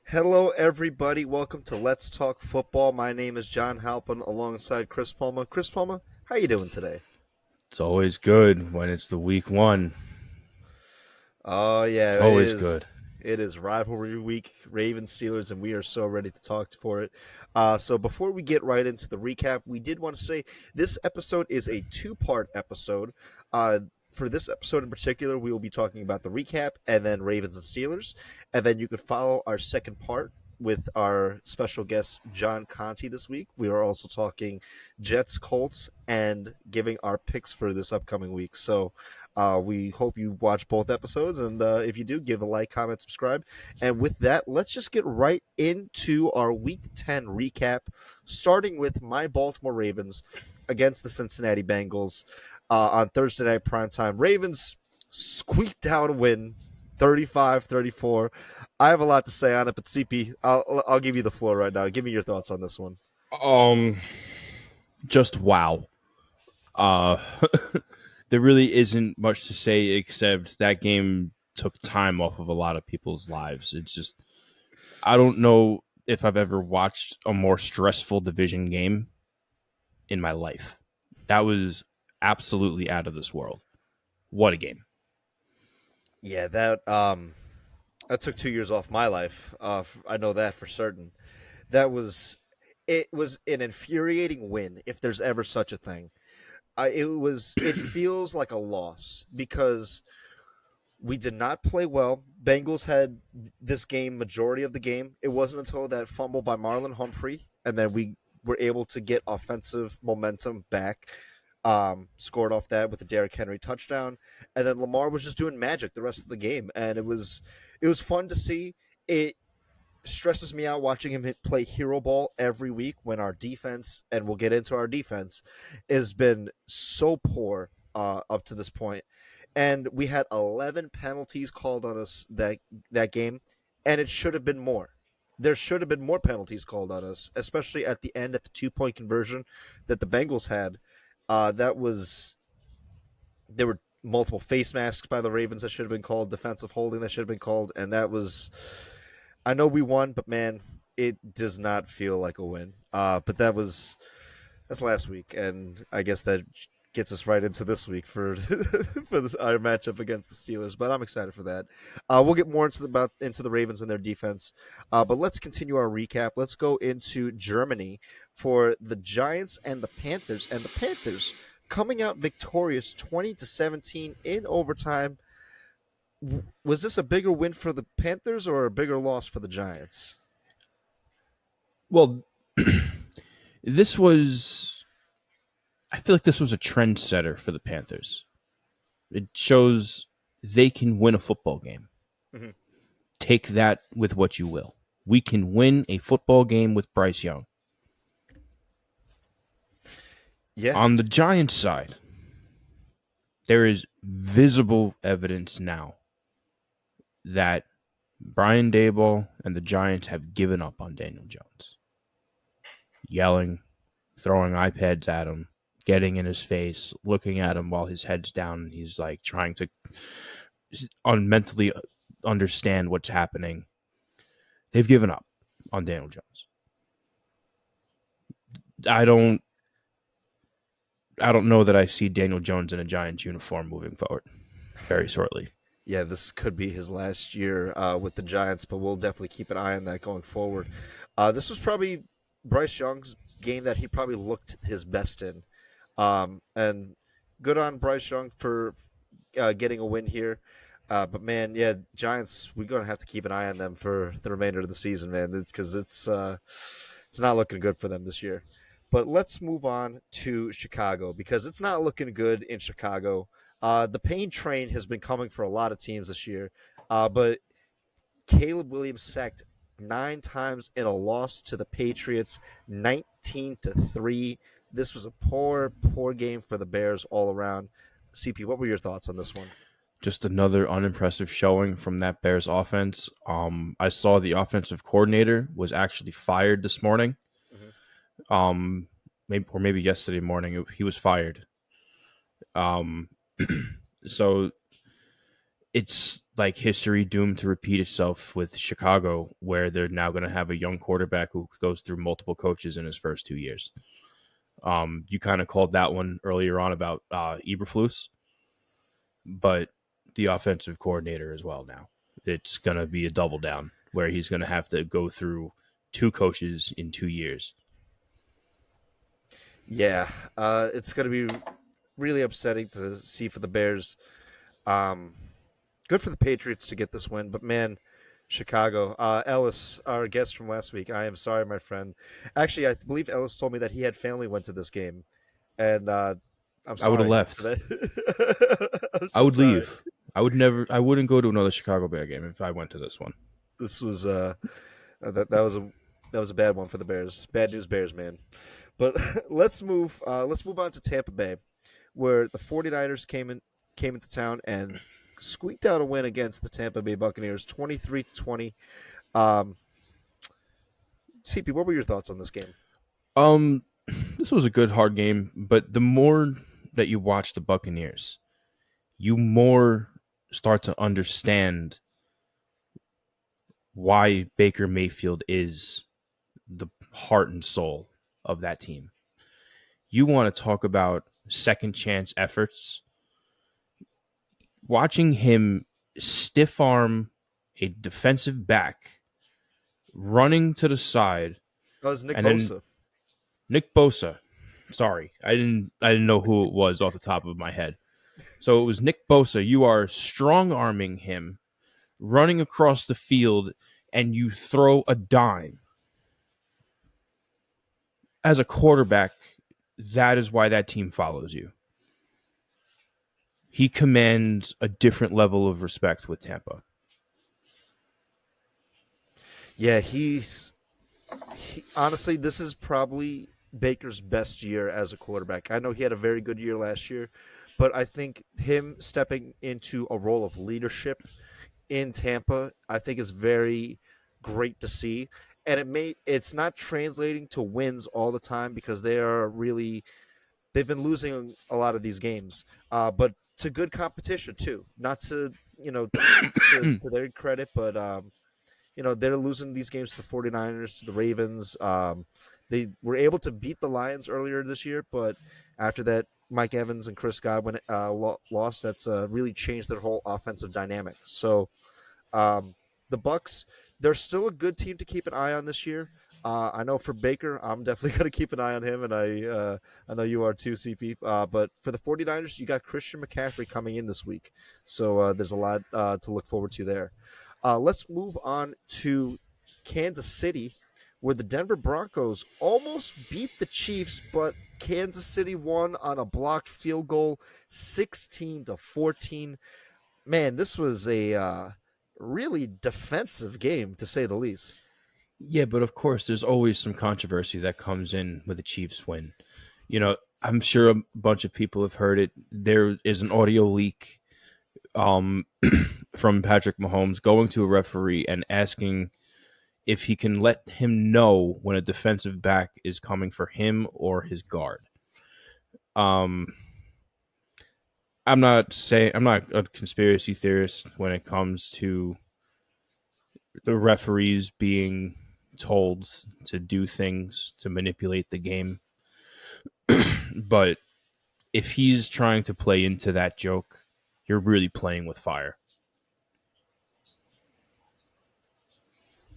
Hello, everybody. Welcome to Let's Talk Football. My name is John Halpin, alongside Chris Palma. Chris Palma, how you doing today? It's always good when it's the week one. Oh yeah, It's it always is. good. It is rivalry week, Ravens Steelers, and we are so ready to talk for it. So before we get right into the recap, we did want to say this episode is a two-part episode. Uh, for this episode in particular, we will be talking about the recap and then Ravens and Steelers, and then you could follow our second part with our special guest Jon Conti this week. We are also talking Jets, Colts, and giving our picks for this upcoming week. So we hope you watch both episodes, and if you do, give a like, comment, subscribe. And with that, let's just get right into our Week 10 recap, starting with my Baltimore Ravens against the Cincinnati Bengals on Thursday night primetime. Ravens squeaked out a win, 35-34. I have a lot to say on it, but CP, I'll give you the floor right now. Give me your thoughts on this one. Um, just wow. Uh, there really isn't much to say except that game took time off of a lot of people's lives. It's just I don't know if I've ever watched a more stressful division game in my life. That was absolutely out of this world. What a game. Yeah, that took 2 years off my life. I know that for certain. That was it was an infuriating win if there's ever such a thing. It feels like a loss because we did not play well. Bengals had this game majority of the game. It wasn't until that fumble by Marlon Humphrey and then we were able to get offensive momentum back. Scored off that with a Derrick Henry touchdown, and then Lamar was just doing magic the rest of the game, and it was fun to see. It stresses me out watching him play hero ball every week when our defense, and we'll get into our defense, has been so poor up to this point. And we had 11 penalties called on us that game, and it should have been more. There should have been more penalties called on us, especially at the end at the 2 point conversion that the Bengals had. That was There were multiple face masks by the Ravens that should have been called, defensive holding that should have been called, and that was I know we won, but man, it does not feel like a win. But that's last week, and I guess that gets us right into this week for our matchup against the Steelers. But I'm excited for that. We'll get more into the Ravens and their defense. But let's continue our recap. Let's go into Germany for the Giants and the Panthers, and the Panthers coming out victorious 20-17 in overtime. Was this a bigger win for the Panthers or a bigger loss for the Giants? Well, this was. I feel like this was a trendsetter for the Panthers. It shows they can win a football game. Mm-hmm. Take that with what you will. We can win a football game with Bryce Young. Yeah, On the Giants side, there is visible evidence now that Brian Daboll and the Giants have given up on Daniel Jones. Yelling, throwing iPads at him, getting in his face, looking at him while his head's down. He's like trying to mentally understand what's happening. They've given up on Daniel Jones. I don't I don't know that I see Daniel Jones in a Giants uniform moving forward very shortly. yeah, this could be his last year with the Giants, but we'll definitely keep an eye on that going forward. This was probably Bryce Young's game that he probably looked his best in, and good on Bryce Young for getting a win here. But man, yeah, Giants, we're gonna have to keep an eye on them for the remainder of the season, man. It's not looking good for them this year. But let's move on to Chicago because it's not looking good in Chicago. The pain train has been coming for a lot of teams this year, but Caleb Williams sacked 9 times in a loss to the Patriots, 19-3. This was a poor, poor game for the Bears all around. CP, what were your thoughts on this one? Just another unimpressive showing from that Bears offense. I saw the offensive coordinator was actually fired this morning. Mm-hmm. Maybe yesterday morning he was fired. Um, so it's like history doomed to repeat itself with Chicago, where they're now going to have a young quarterback who goes through multiple coaches in his first 2 years. You kind of called that one earlier on about Eberflus, but the offensive coordinator as well now. It's going to be a double down where he's going to have to go through two coaches in 2 years. Yeah, it's going to be really upsetting to see for the Bears. Um, Good for the Patriots to get this win, but man, Chicago. Ellis, our guest from last week. I am sorry, my friend. Actually, I believe Ellis told me that he had family went to this game, and I'm I would have sorry for left. that. I'm I so would sorry. leave. I would never. I wouldn't go to another Chicago Bear game if I went to this one. This was that was a bad one for the Bears. Bad news, Bears, man. But let's move on to Tampa Bay, where the 49ers came into town and squeaked out a win against the Tampa Bay Buccaneers, 23-20. Um, CP, what were your thoughts on this game? Um, this was a good hard game, but the more that you watch the Buccaneers, you more start to understand why Baker Mayfield is the heart and soul of that team. You want to talk about second chance efforts. Watching him stiff arm a defensive back running to the side, That was Nick and then Bosa. Nick Bosa. Sorry, I didn't know who it was off the top of my head. So it was Nick Bosa. You are strong arming him, running across the field, and you throw a dime. As a quarterback, that is why that team follows you. He commands a different level of respect with Tampa. Yeah, honestly, this is probably Baker's best year as a quarterback. I know he had a very good year last year, but I think him stepping into a role of leadership in Tampa, I think is very great to see. And it's not translating to wins all the time because they've been losing a lot of these games. But to good competition too. Not to to their credit, but they're losing these games to the 49ers, to the Ravens. They were able to beat the Lions earlier this year, but after that, Mike Evans and Chris Godwin lost. That's really changed their whole offensive dynamic. So the Bucks, they're still a good team to keep an eye on this year. I know for Baker, I'm definitely going to keep an eye on him, and I know you are too, CP. But for the 49ers, you got Christian McCaffrey coming in this week, so there's a lot to look forward to there. Let's move on to Kansas City, where the Denver Broncos almost beat the Chiefs, but Kansas City won on a blocked field goal, 16-14. Man, this was a really defensive game to say the least. Yeah, but of course, there's always some controversy that comes in with a Chiefs win. I'm sure a bunch of people have heard it. There is an audio leak um, from Patrick Mahomes going to a referee and asking if he can let him know when a defensive back is coming for him or his guard. Um, I'm not a conspiracy theorist when it comes to the referees being told to do things to manipulate the game, but if he's trying to play into that joke, you're really playing with fire.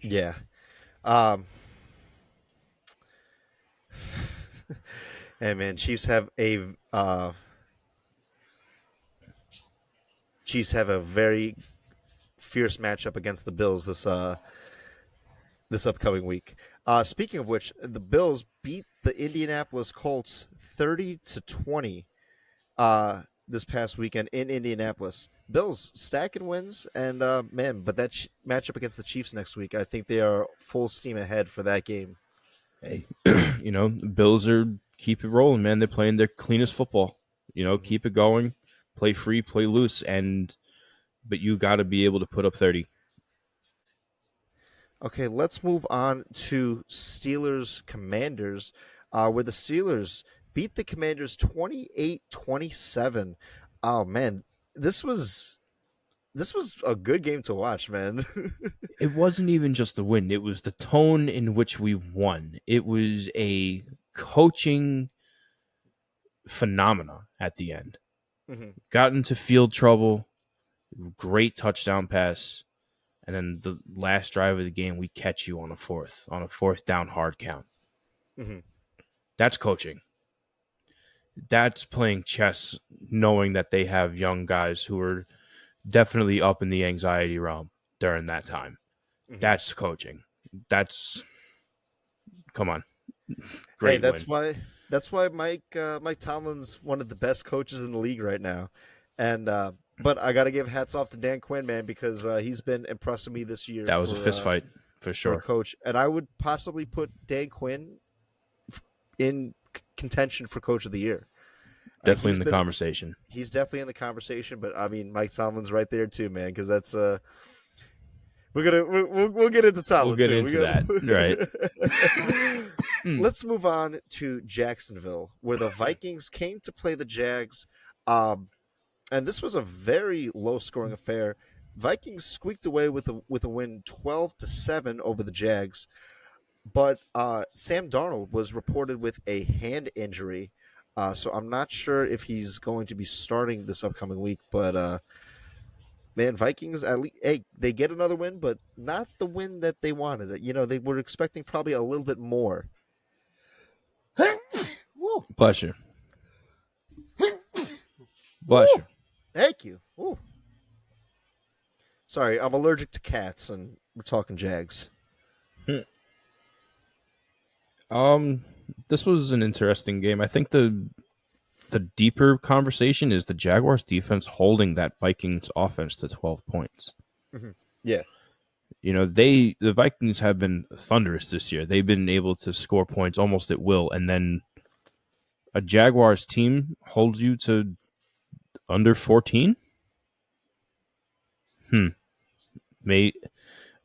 Yeah. Um, and man, Chiefs have a very fierce matchup against the Bills this upcoming week. Speaking of which, the Bills beat the Indianapolis Colts 30-20 this past weekend in Indianapolis. Bills stacking wins, and man, but that matchup against the Chiefs next week, I think they are full steam ahead for that game. Hey, the Bills are keep it rolling, man. They're playing their cleanest football. Mhm. Keep it going, play free, play loose, and but you got to be able to put up 30. Okay, let's move on to Steelers Commanders, where the Steelers beat the Commanders 28-27. Oh man, this was this was a good game to watch, man. It wasn't even just the win, it was the tone in which we won. It was a coaching phenomena at the end. Hmm. Got into field trouble, great touchdown pass, and then the last drive of the game, we catch you on a fourth down hard count. Hmm. That's coaching. That's playing chess, knowing that they have young guys who are definitely up in the anxiety realm during that time. Hmm. That's coaching. That's come on, Hey, great win. that's why Mike Tomlin's one of the best coaches in the league right now, and but I got to give hats off to Dan Quinn, man, because he's been impressing me this year That was a fist fight for for a sure. coach, and I would possibly put Dan Quinn in contention for coach of the year. Definitely in He's the been conversation. he's definitely in the conversation, but I mean Mike Tomlin's right there too, man, because that's we'll get into We'll Tomlin get too. into that. Right. Mm. Let's move on to Jacksonville, where the Vikings came to play the Jags, um, and this was a very low scoring affair. Vikings squeaked away with a win 12-7 over the Jags, but Sam Darnold was reported with a hand injury. So I'm not sure if he's going to be starting this upcoming week, but man, Vikings at least hey, they get another win, but not the win that they wanted. You know, they were expecting probably a little bit more. Woo, Bless you. Bless woo, you. thank you. Woo. Sorry, I'm allergic to cats, and we're talking Jags. Um, this was an interesting game. I think the deeper conversation is the Jaguars defense holding that Vikings offense to 12 points. Hmm. Yeah. You know, the Vikings have been thunderous this year. They've been able to score points almost at will, and then a Jaguars team holds you to under 14. Hmm. May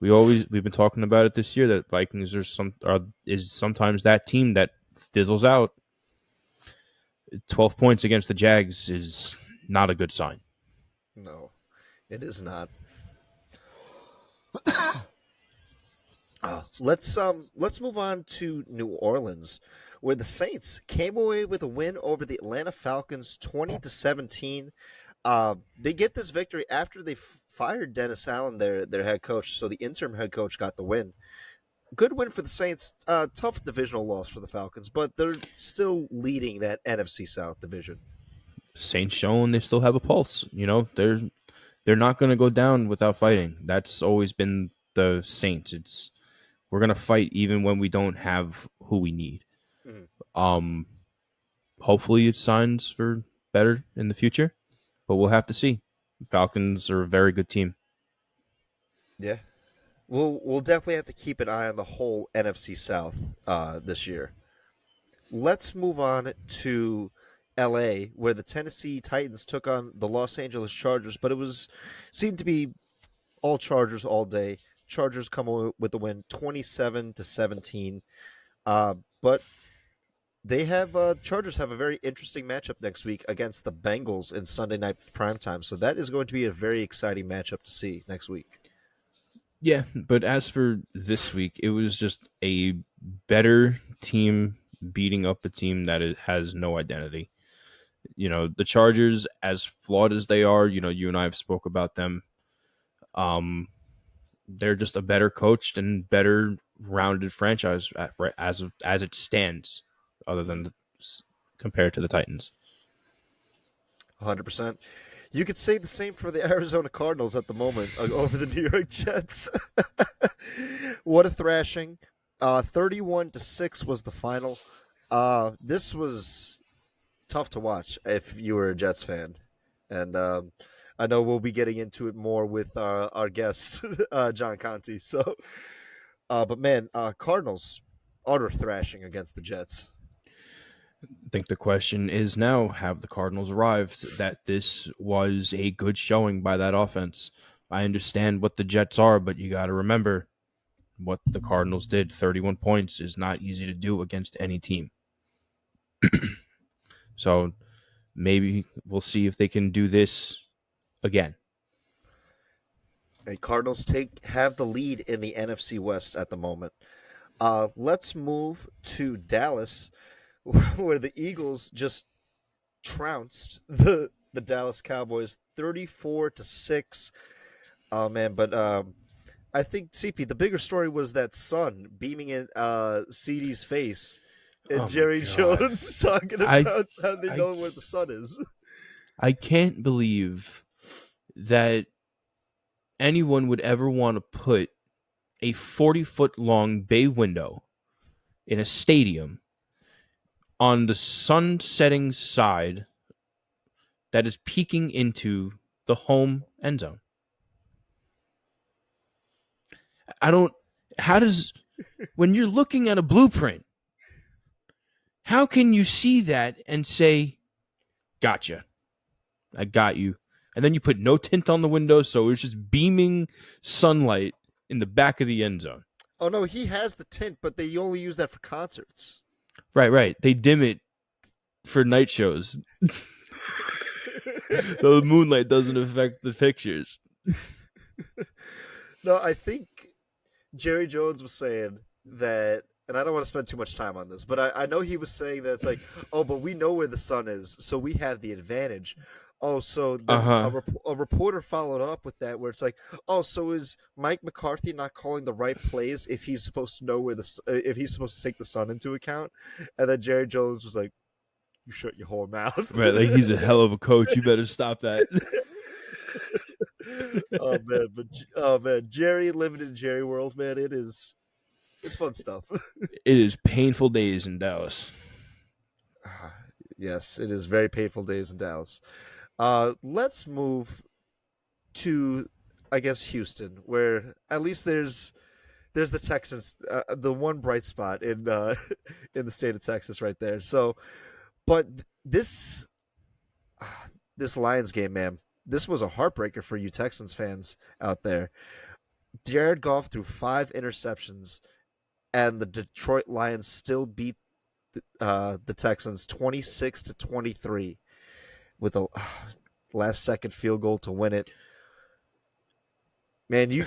we've been talking about it this year that Vikings is sometimes that team that fizzles out. 12 points against the Jags is not a good sign. No, it is not. Let's move on to New Orleans, where the Saints came away with a win over the Atlanta Falcons, 20-17. They get this victory after they fired Dennis Allen, their head coach. So the interim head coach got the win. Good win for the Saints. Tough divisional loss for the Falcons, but they're still leading that NFC South division. Saints showing they still have a pulse. You know, they're not going to go down without fighting. That's always been the Saints. It's we're going to fight even when we don't have who we need. Mhm. Um, hopefully it signs for better in the future, but we'll have to see. Falcons are a very good team. Yeah, we'll definitely have to keep an eye on the whole NFC South this year. Let's move on to LA, where the Tennessee Titans took on the Los Angeles Chargers, but it was seemed to be all Chargers all day. Chargers come away with the win 27-17. But they have Chargers have a very interesting matchup next week against the Bengals in Sunday night primetime. So that is going to be a very exciting matchup to see next week. Yeah, but as for this week, it was just a better team beating up a team that has no identity. You know, the Chargers, as flawed as they are, you know, you and I have spoke about them. Um, they're just a better coached and better rounded franchise as it stands, other than compared to the Titans. 100%. You could say the same for the Arizona Cardinals at the moment over the New York Jets. What a thrashing. 31-6 was the final. This was tough to watch if you were a Jets fan. And I know we'll be getting into it more with our guest, Jon Conti. So, but man, Cardinals utter thrashing against the Jets. I think the question is now, have the Cardinals arrived that this was a good showing by that offense? I understand what the Jets are, but you got to remember what the Cardinals did. 31 points is not easy to do against any team. So maybe we'll see if they can do this again. And Cardinals have the lead in the NFC West at the moment. Let's move to Dallas, where the Eagles just trounced the Dallas Cowboys 34-6. Oh man, but I think CP the bigger story was that sun beaming in CD's face and Oh my Jerry god. Jones talking I about how they I know where the sun is. I can't believe that anyone would ever want to put a 40-foot long bay window in a stadium on the sun setting side that is peeking into the home end zone. I don't how does when you're looking at a blueprint, how can you see that and say, "Gotcha. I got you." And then you put no tint on the window, so it's just beaming sunlight in the back of the end zone. Oh no, he has the tint, but they only use that for concerts. Right, right. They dim it for night shows, so the moonlight doesn't affect the pictures. No, I think Jerry Jones was saying that, and I don't want to spend too much time on this, but I know he was saying that it's like, oh, but we know where the sun is, so we have the advantage. Oh, so Uh then huh. a reporter followed up with that, where it's like, oh, so is Mike McCarthy not calling the right plays if he's supposed to know if he's supposed to take the sun into account? And then Jerry Jones was like, "You shut your whole mouth." Right, like he's a hell of a coach. You better stop that. Oh man, oh man, Jerry living in Jerry world, man, it's fun stuff. It is painful days in Dallas. Yes, it is very painful days in Dallas. Let's move to, I guess, Houston, where at least there's the Texans, the one bright spot in in the state of Texas, right there. So, but this this Lions game, man, this was a heartbreaker for you Texans fans out there. Jared Goff threw 5 interceptions, and the Detroit Lions still beat the Texans 26-23 with a last second field goal to win it. Man, you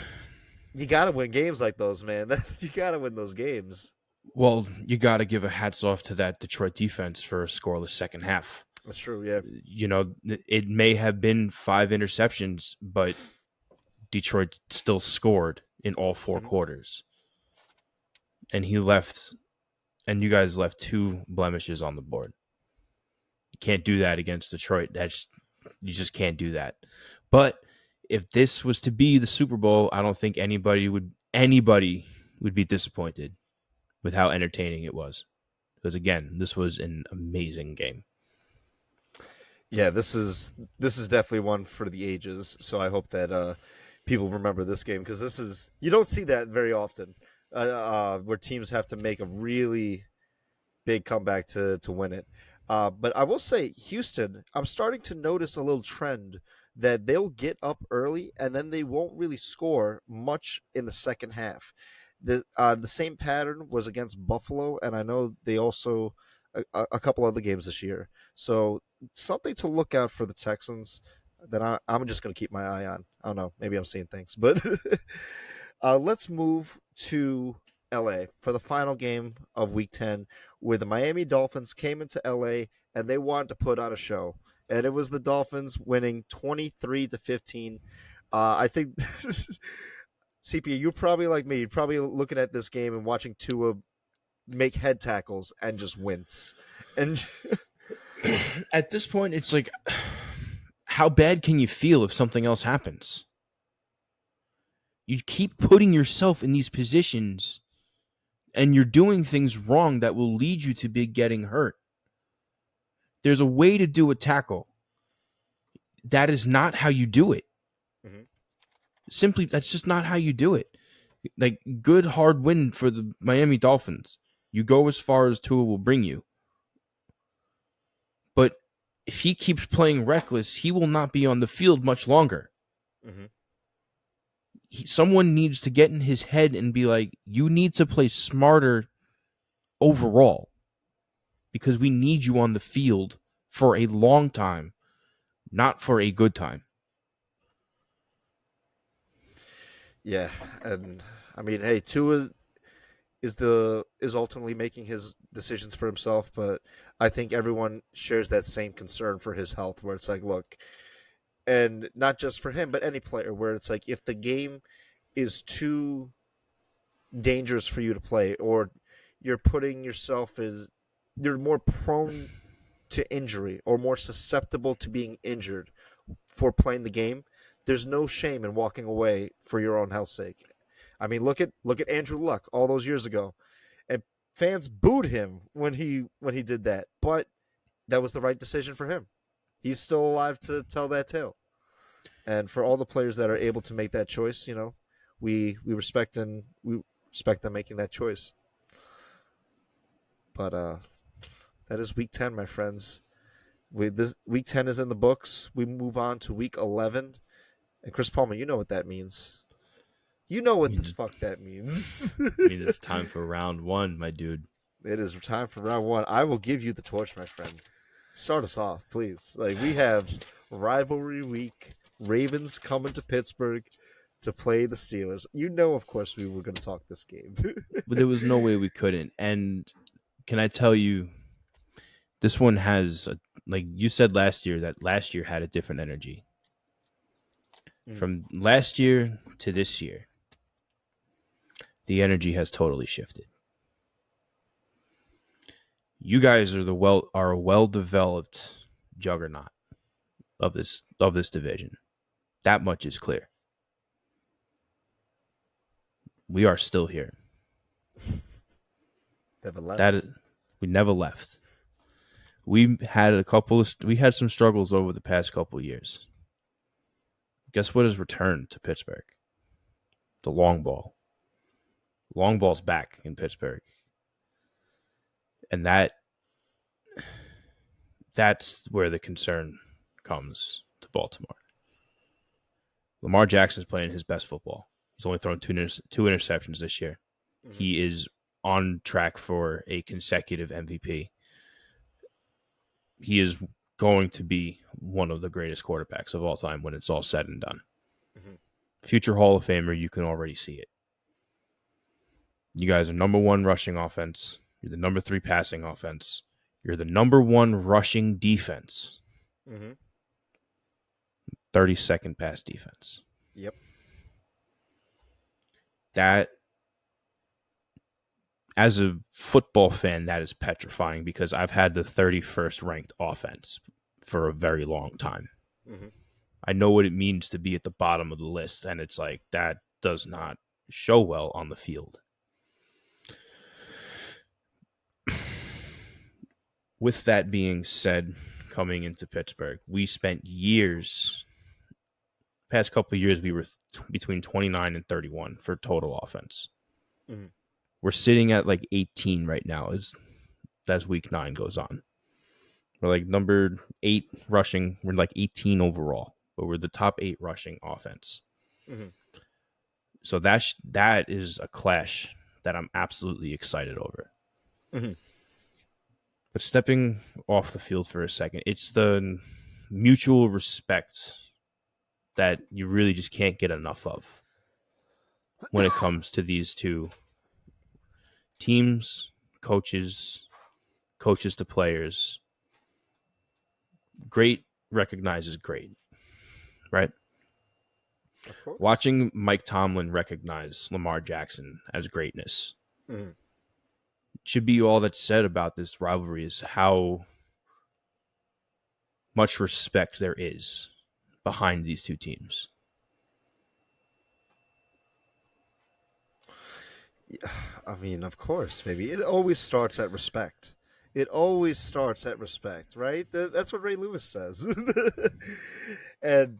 got to win games like those, man. You got to win those games. Well, you got to give a hats off to that Detroit defense for a scoreless second half. That's true. Yeah. You know, it may have been 5 interceptions, but Detroit still scored in all four Mhm. quarters. And he left, and you guys left 2 blemishes on the board. You can't do that against Detroit. You just can't do that. But if this was to be the Super Bowl, I don't think anybody would be disappointed with how entertaining it was. Because again, this was an amazing game. Yeah, this is definitely one for the ages. So I hope that people remember this game because this is you don't see that very often, where teams have to make a really big comeback to win it. But I will say, Houston, I'm starting to notice a little trend that they'll get up early and then they won't really score much in the second half. The same pattern was against Buffalo, and I know they also a couple other games this year. So something to look out for the Texans that I'm just going to keep my eye on. I don't know, maybe I'm seeing things, but let's move to LA for the final game of Week 10, where the Miami Dolphins came into LA and they wanted to put on a show, and it was the Dolphins winning 23-15. I think CP, you're probably like me. You're probably looking at this game and watching Tua make head tackles and just wince. And At this point, it's like, how bad can you feel if something else happens? You keep putting yourself in these positions and you're doing things wrong that will lead you to be getting hurt. There's a way to do a tackle. That is not how you do it. Mhm. Simply, that's just not how you do it. Like, good hard win for the Miami Dolphins. You go as far as Tua will bring you. But if he keeps playing reckless, he will not be on the field much longer. Mhm. Someone needs to get in his head and be like, you need to play smarter overall because we need you on the field for a long time, not for a good time. Yeah, and I mean, hey, Tua is ultimately making his decisions for himself, but I think everyone shares that same concern for his health, where it's like, look, and not just for him, but any player, where it's like if the game is too dangerous for you to play, or you're putting yourself as you're more prone to injury or more susceptible to being injured for playing the game, there's no shame in walking away for your own health's sake. I mean, look at Andrew Luck all those years ago, and fans booed him when he did that, but that was the right decision for him. He's still alive to tell that tale. And for all the players that are able to make that choice, we respect them making that choice. But that is week 10, my friends. This week 10 is in the books. We move on to week 11. And Chris Palmer, you know what that means. You know I what the mean, fuck that means. I mean, it's time for round one, my dude. It is time for round one. I will give you the torch, my friend. Start us off, please. Like, we have rivalry week. Ravens coming to Pittsburgh to play the Steelers. You know, of course, we were going to talk this game. But there was no way we couldn't. And can I tell you, this one has, like you said last year, that last year had a different energy. Mm, From last year to this year, the energy has totally shifted. You guys are a well developed juggernaut of this division. That much is clear. We are still here. never That left. is, we never left. We had some struggles over the past couple of years. Guess what has returned to Pittsburgh? The long ball. Long ball's back in Pittsburgh. And that's where the concern comes to Baltimore. Lamar Jackson's playing his best football. He's only thrown two interceptions this year. Hmm. He is on track for a consecutive MVP. He is going to be one of the greatest quarterbacks of all time when it's all said and done. Hmm. Future Hall of Famer, you can already see it. You guys are number one rushing offense. You're the number three passing offense. You're the number one rushing defense. Hmm. 32nd pass defense. Yep. That, as a football fan, that is petrifying because I've had the 31st ranked offense for a very long time. Hmm. I know what it means to be at the bottom of the list, and it's like that does not show well on the field. With that being said, coming into Pittsburgh, we spent years, past couple of years, we were between 29 and 31 for total offense. Hmm. We're sitting at like 18 right now as week 9 goes on. We're like number 8 rushing. We're like 18 overall, but we're the top 8 rushing offense. Hmm. So that is a clash that I'm absolutely excited over. Hmm. But stepping off the field for a second, it's the mutual respect that you really just can't get enough of when it comes to these two teams, coaches to players. Great recognizes great, right? Of course. Watching Mike Tomlin recognize Lamar Jackson as greatness Hmm. should be all that's said about this rivalry is how much respect there is behind these two teams. Yeah, I mean, of course, maybe it always starts at respect. It always starts at respect, right? That's what Ray Lewis says. And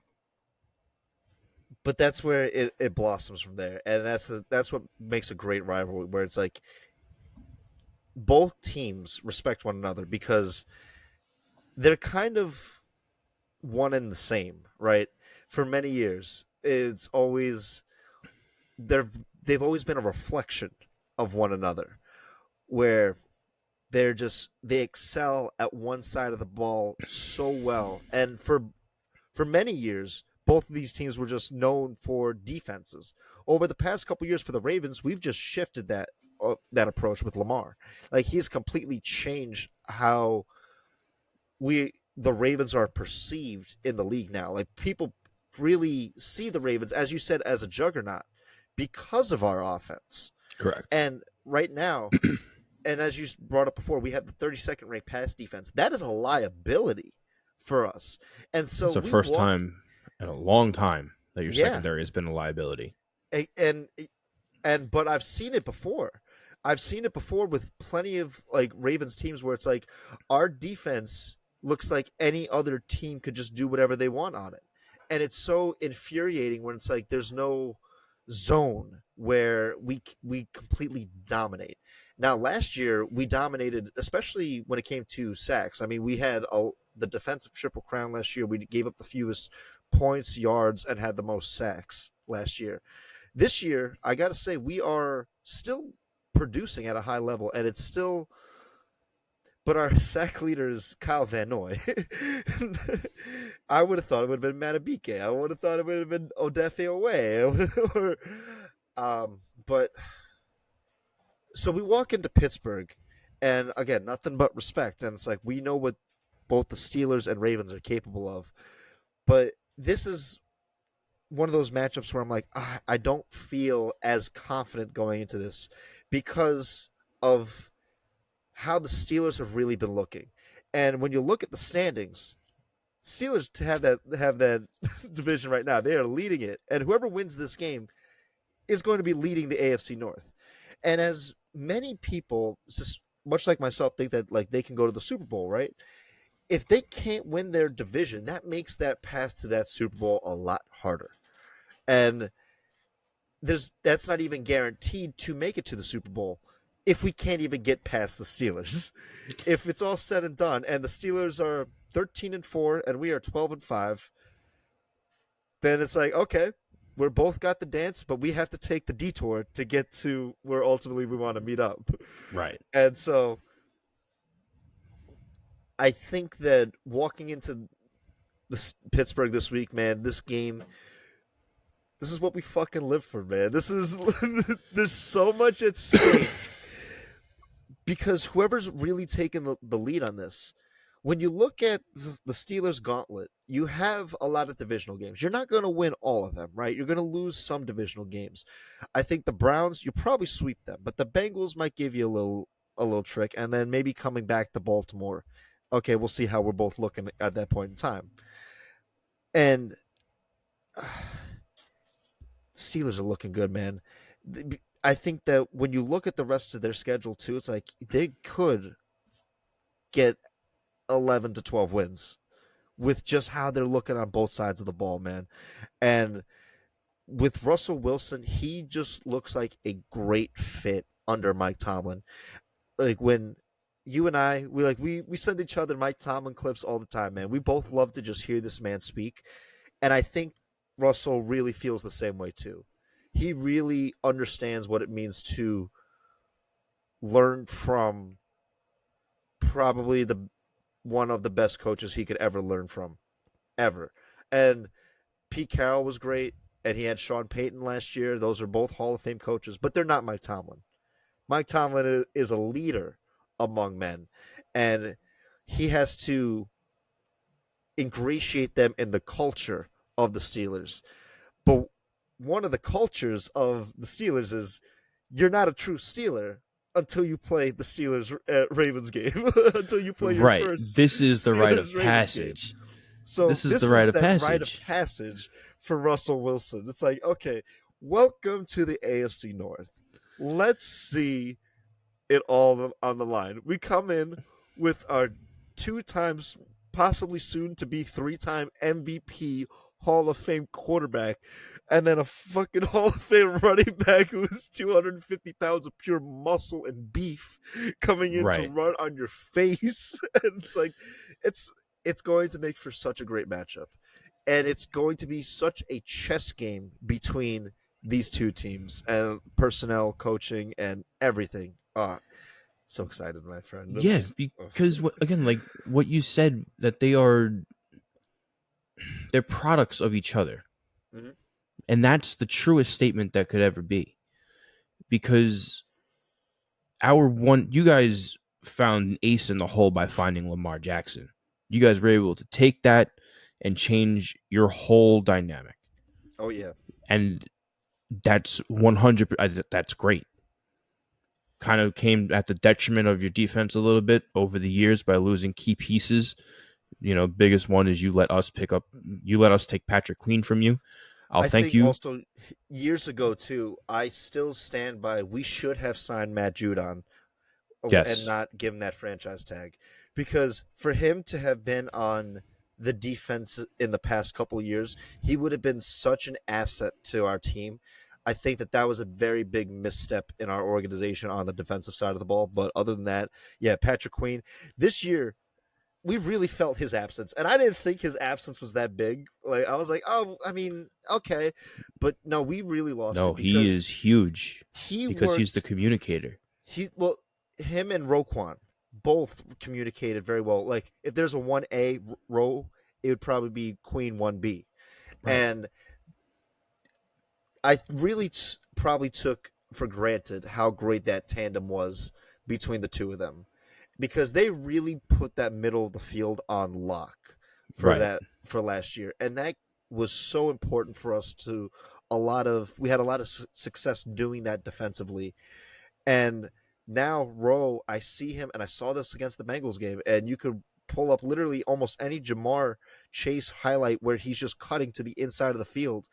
but that's where it blossoms from there, and that's what makes a great rivalry, where it's like both teams respect one another because they're kind of one and the same, right? For many years, it's always they're they've always been a reflection of one another, where they excel at one side of the ball so well, and for many years both of these teams were just known for defenses. Over the past couple years for the Ravens, we've just shifted that approach with Lamar. Like he's completely changed how the Ravens are perceived in the league now. Like people really see the Ravens, as you said, as a juggernaut because of our offense. Correct. And right now, and as you brought up before, we have the 32nd ranked pass defense. That is a liability for us. And so It's the we first walk, time in a long time that your yeah, secondary has been a liability. and but I've seen it before. I've seen it before with plenty of like Ravens teams where it's like our defense looks like any other team could just do whatever they want on it. And it's so infuriating when it's like there's no zone where we completely dominate. Now last year we dominated, especially when it came to sacks. I mean, we had the defensive triple crown last year. We gave up the fewest points, yards, and had the most sacks last year. This year, I got to say, we are still producing at a high level, and it's still. But our sack leader is Kyle Van Noy. I would have thought it would have been Matabike. I would have thought it would have been Odefe Owe. But so we walk into Pittsburgh, and again, nothing but respect. And it's like we know what both the Steelers and Ravens are capable of. But this is one of those matchups where I'm like, I don't feel as confident going into this because of how the Steelers have really been looking. And when you look at the standings, Steelers to have that division right now, they are leading it, and whoever wins this game is going to be leading the AFC North. And as many people, much like myself, think that like they can go to the Super Bowl, right? If they can't win their division, that makes that path to that Super Bowl a lot harder. And that's not even guaranteed to make it to the Super Bowl if we can't even get past the Steelers. If it's all said and done, and the Steelers are 13-4 and we are 12-5, then it's like okay, we're both got the dance, but we have to take the detour to get to where ultimately we want to meet up. Right. And so I think that walking into Pittsburgh this week, man, this is what we fucking live for, man. This is there's so much at stake because whoever's really taken the lead on this, when you look at the Steelers gauntlet, you have a lot of divisional games. You're not going to win all of them, right? You're going to lose some divisional games. I think the Browns, you probably sweep them, but the Bengals might give you a little trick, and then maybe coming back to Baltimore. Okay, we'll see how we're both looking at that point in time. And Steelers are looking good, man. I think that when you look at the rest of their schedule too, it's like they could get 11 to 12 wins with just how they're looking on both sides of the ball, man. And with Russell Wilson, he just looks like a great fit under Mike Tomlin. Like when you and I, we send each other Mike Tomlin clips all the time, man. We both love to just hear this man speak. And I think Russell really feels the same way too. He really understands what it means to learn from probably the one of the best coaches he could ever learn from, ever. And Pete Carroll was great, and he had Sean Payton last year. Those are both Hall of Fame coaches, but they're not Mike Tomlin. Mike Tomlin is a leader among men, and he has to ingratiate them in the culture of the Steelers. But one of the cultures of the Steelers is you're not a true Steeler until you play the Steelers Ravens game, until you play your Right. first This is the rite of Steelers Ravens game. passage. So This is the this rite is of that rite of passage. passage for Russell Wilson. It's like, okay, welcome to the AFC North. Let's see it all on the line. We come in with our 2 times, possibly soon to be 3-time MVP Hall of Fame quarterback, and then a fucking Hall of Fame running back who is 250 pounds of pure muscle and beef coming in to Right. run on your face. And it's like, it's it's going to make for such a great matchup, and it's going to be such a chess game between these two teams and personnel, coaching, and everything. So excited, my friend. Yeah, because again, like what you said, that they are they're products of each other. Hmm. And that's the truest statement that could ever be. Because you guys found an ace in the hole by finding Lamar Jackson. You guys were able to take that and change your whole dynamic. Oh yeah. And that's 100, that's great. Kind of came at the detriment of your defense a little bit over the years by losing key pieces. Biggest one is you let us take Patrick Queen from you. I'll I thank think you. also years ago too, I still stand by we should have signed Matt Judon and Yes. not give him that franchise tag, because for him to have been on the defense in the past couple of years, he would have been such an asset to our team. I think that that was a very big misstep in our organization on the defensive side of the ball. But other than that, yeah, Patrick Queen this year, we really felt his absence, and I didn't think his absence was that big. Like I was like, oh, I mean, okay, but no, we really lost No, him he because is huge he because he's the worked. communicator. He well, him and Roquan both communicated very well. Like if there's a 1A row, it would probably be Queen 1B, Right. and I really probably took for granted how great that tandem was between the two of them, because they really put that middle of the field on lock Right. for last year, and that was so important for us to we had a lot of success doing that defensively. And now Rowe, I see him, and I saw this against the Bengals game, and you could pull up literally almost any Jamar Chase highlight where he's just cutting to the inside of the field,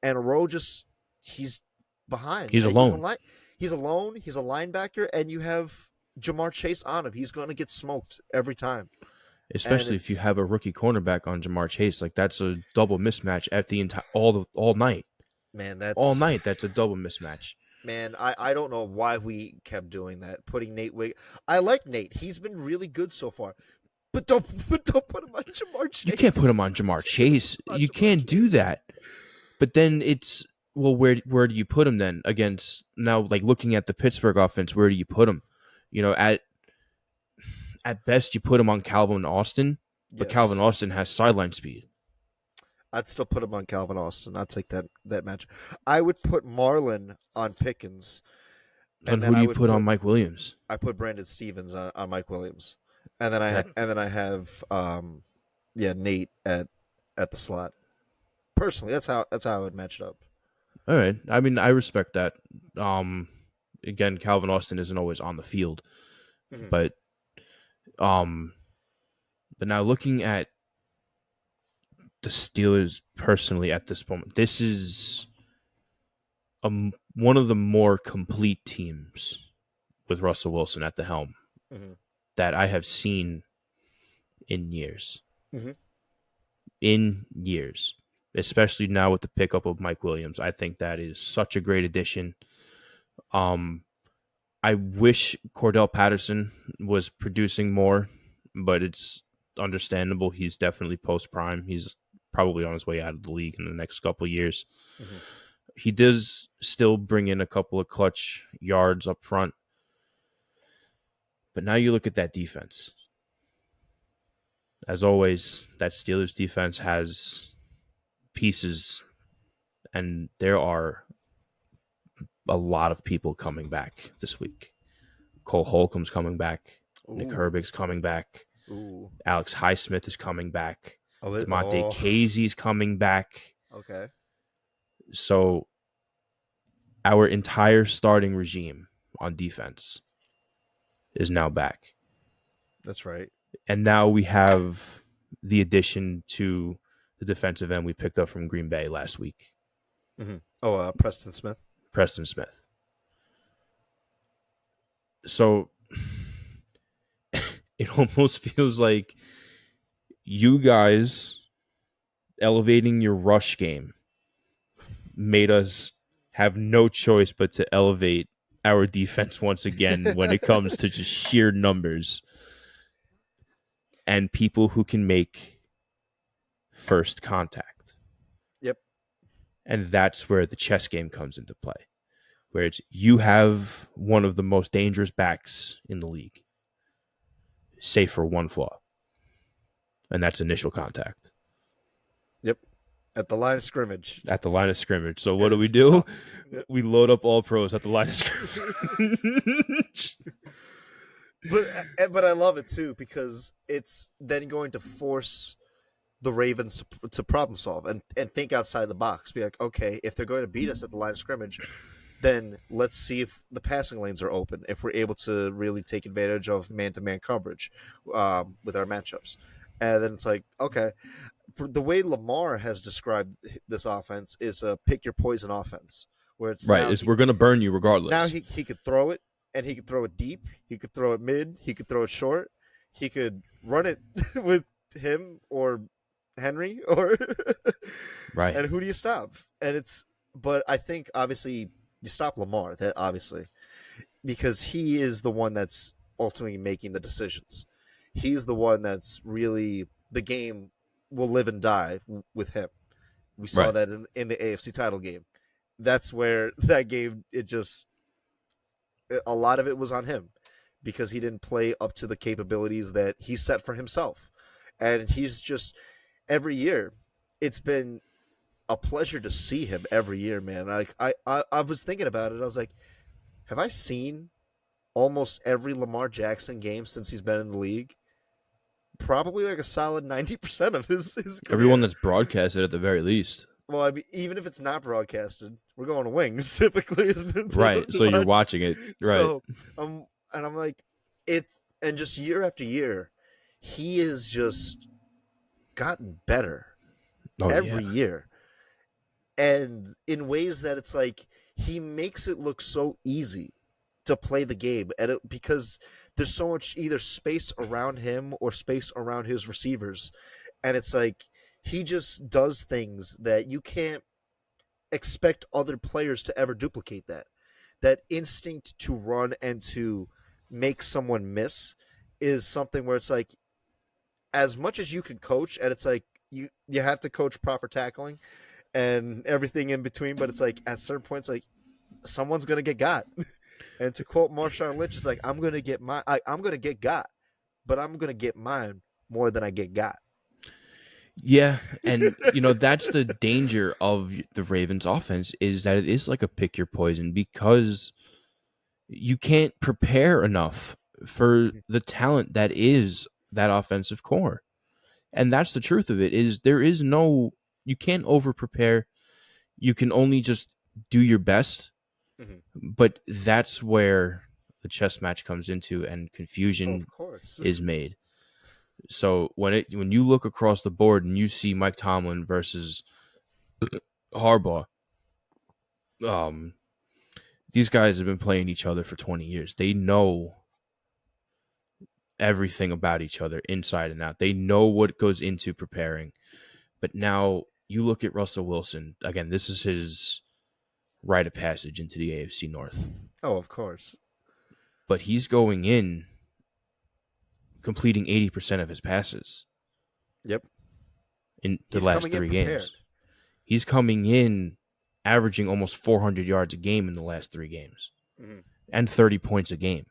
and Rowe just he's behind. He's alone, He's alone. He's a linebacker, and you have Jamar Chase on him. He's going to get smoked every time, and especially if you it's have a rookie cornerback on Jamar Chase. Like that's a double mismatch at the entire all night. man, All that's night, that's a double mismatch. man. I don't know why we kept doing that, putting Nate Wig. I like Nate. He's been really good so far. But don't put him on Jamar You can't put Chase. him on Jamar Don't put Chase. him on You Jamar can't do Chase. that. But then it's well, where do you put him then against now? Like looking at the Pittsburgh offense, where do you put him? At best you put him on Calvin Austin, but Calvin Yes. Austin has sideline speed. I'd still put him on Calvin Austin. I'd take that match. I would put Marlon on Pickens, And and then who do you put on Mike Williams? I put Brandon Stevens on Mike Williams, That and then I have yeah, Nate at the slot. Personally, that's how I would match it up. all right. I mean, I respect that. Um, Again, Calvin Austin isn't always on the field, Hmm. but um, but now looking at the Steelers personally at this moment, this is one of the more complete teams with Russell Wilson at the helm Hmm. that I have seen in years. Hmm. In years, especially now with the pickup of Mike Williams, I think that is such a great addition. Um, I wish Cordell Patterson was producing more, but it's understandable. He's definitely post prime. He's probably on his way out of the league in the next couple of years. Hmm. He does still bring in a couple of clutch yards up front. But now you look at that defense. As always, that Steelers defense has pieces, and there are a lot of people coming back this week. Cole Holcomb's coming back. Nick Ooh, Herbig's coming back. ooh. Alex Highsmith is coming back. Demonte Oh, Casey's coming back. okay, So our entire starting regime on defense is now back. that's right. And now we have the addition to the defensive end we picked up from Green Bay last week, Hmm. Oh, Preston Smith. Preston Smith. So it almost feels like you guys elevating your rush game made us have no choice but to elevate our defense once again when it comes to just sheer numbers and people who can make first contact. Yep. And that's where the chess game comes into play, where it's you have one of the most dangerous backs in the league, save for one flaw, and that's initial contact. Yep. At the line of scrimmage. at the line of scrimmage. So what And do we it's do? tough. Yep. We load up all pros at the line of scrimmage. but but I love it too because it's then going to force the Ravens to problem solve and think outside the box. Be like, okay, if they're going to beat us at the line of scrimmage, then let's see if the passing lanes are open. If we're able to really take advantage of man-to-man coverage with our matchups, and then it's like, okay, for the way Lamar has described this offense is a pick your poison offense, where it's Right, is we're gonna burn you now regardless. he could throw it and he could throw it deep, he could throw it mid, he could throw it short, he could run it with him or Henry or Right, and who do you stop? And it's but I think obviously you stop Lamar, that obviously, because he is the one that's ultimately making the decisions. He's the one that's really the game will live and die with him. We saw right. that in the AFC title game. That's where that game it just a lot of it was on him because he didn't play up to the capabilities that he set for himself. And he's just every year it's been a pleasure to see him every year, man. Like I was thinking about it. I was like, have I seen almost every Lamar Jackson game since he's been in the league? Probably like a solid 90% of his Everyone career. that's broadcasted at the very least. Well, I mean, even if it's not broadcasted, we're going to wings typically Right. to So you're watch. watching it. Right. So and I'm like, it's and just year after year, he is just gotten better Oh yeah. every year, and in ways that it's like he makes it look so easy to play the game, and because there's so much either space around him or space around his receivers, and it's like he just does things that you can't expect other players to ever duplicate that instinct to run and to make someone miss is something where it's like as much as you can coach and it's like you have to coach proper tackling and everything in between, but it's like at certain points like someone's gonna get got. And to quote Marshawn Lynch, it's like I'm gonna get got, but I'm gonna get mine more than I get got. Yeah, and that's the danger of the Ravens offense is that it is like a pick your poison because you can't prepare enough for Mm-hmm. the talent that is that offensive core. And that's the truth of it is there is no you can't over prepare. You can only just do your best, Mm-hmm. but that's where the chess match comes into and Oh, of confusion course. is made. So when you look across the board and you see Mike Tomlin versus Harbaugh, um, these guys have been playing each other for 20 years. They know everything about each other inside and out. They know what goes into preparing. But now you look at Russell Wilson. Again, this is his rite of passage into the AFC North. Oh, of course. But he's going in completing 80% of his passes Yep. in the He's last coming in three prepared. games. He's coming in averaging almost 400 yards a game in the last three games Mm-hmm. and 30 points a game.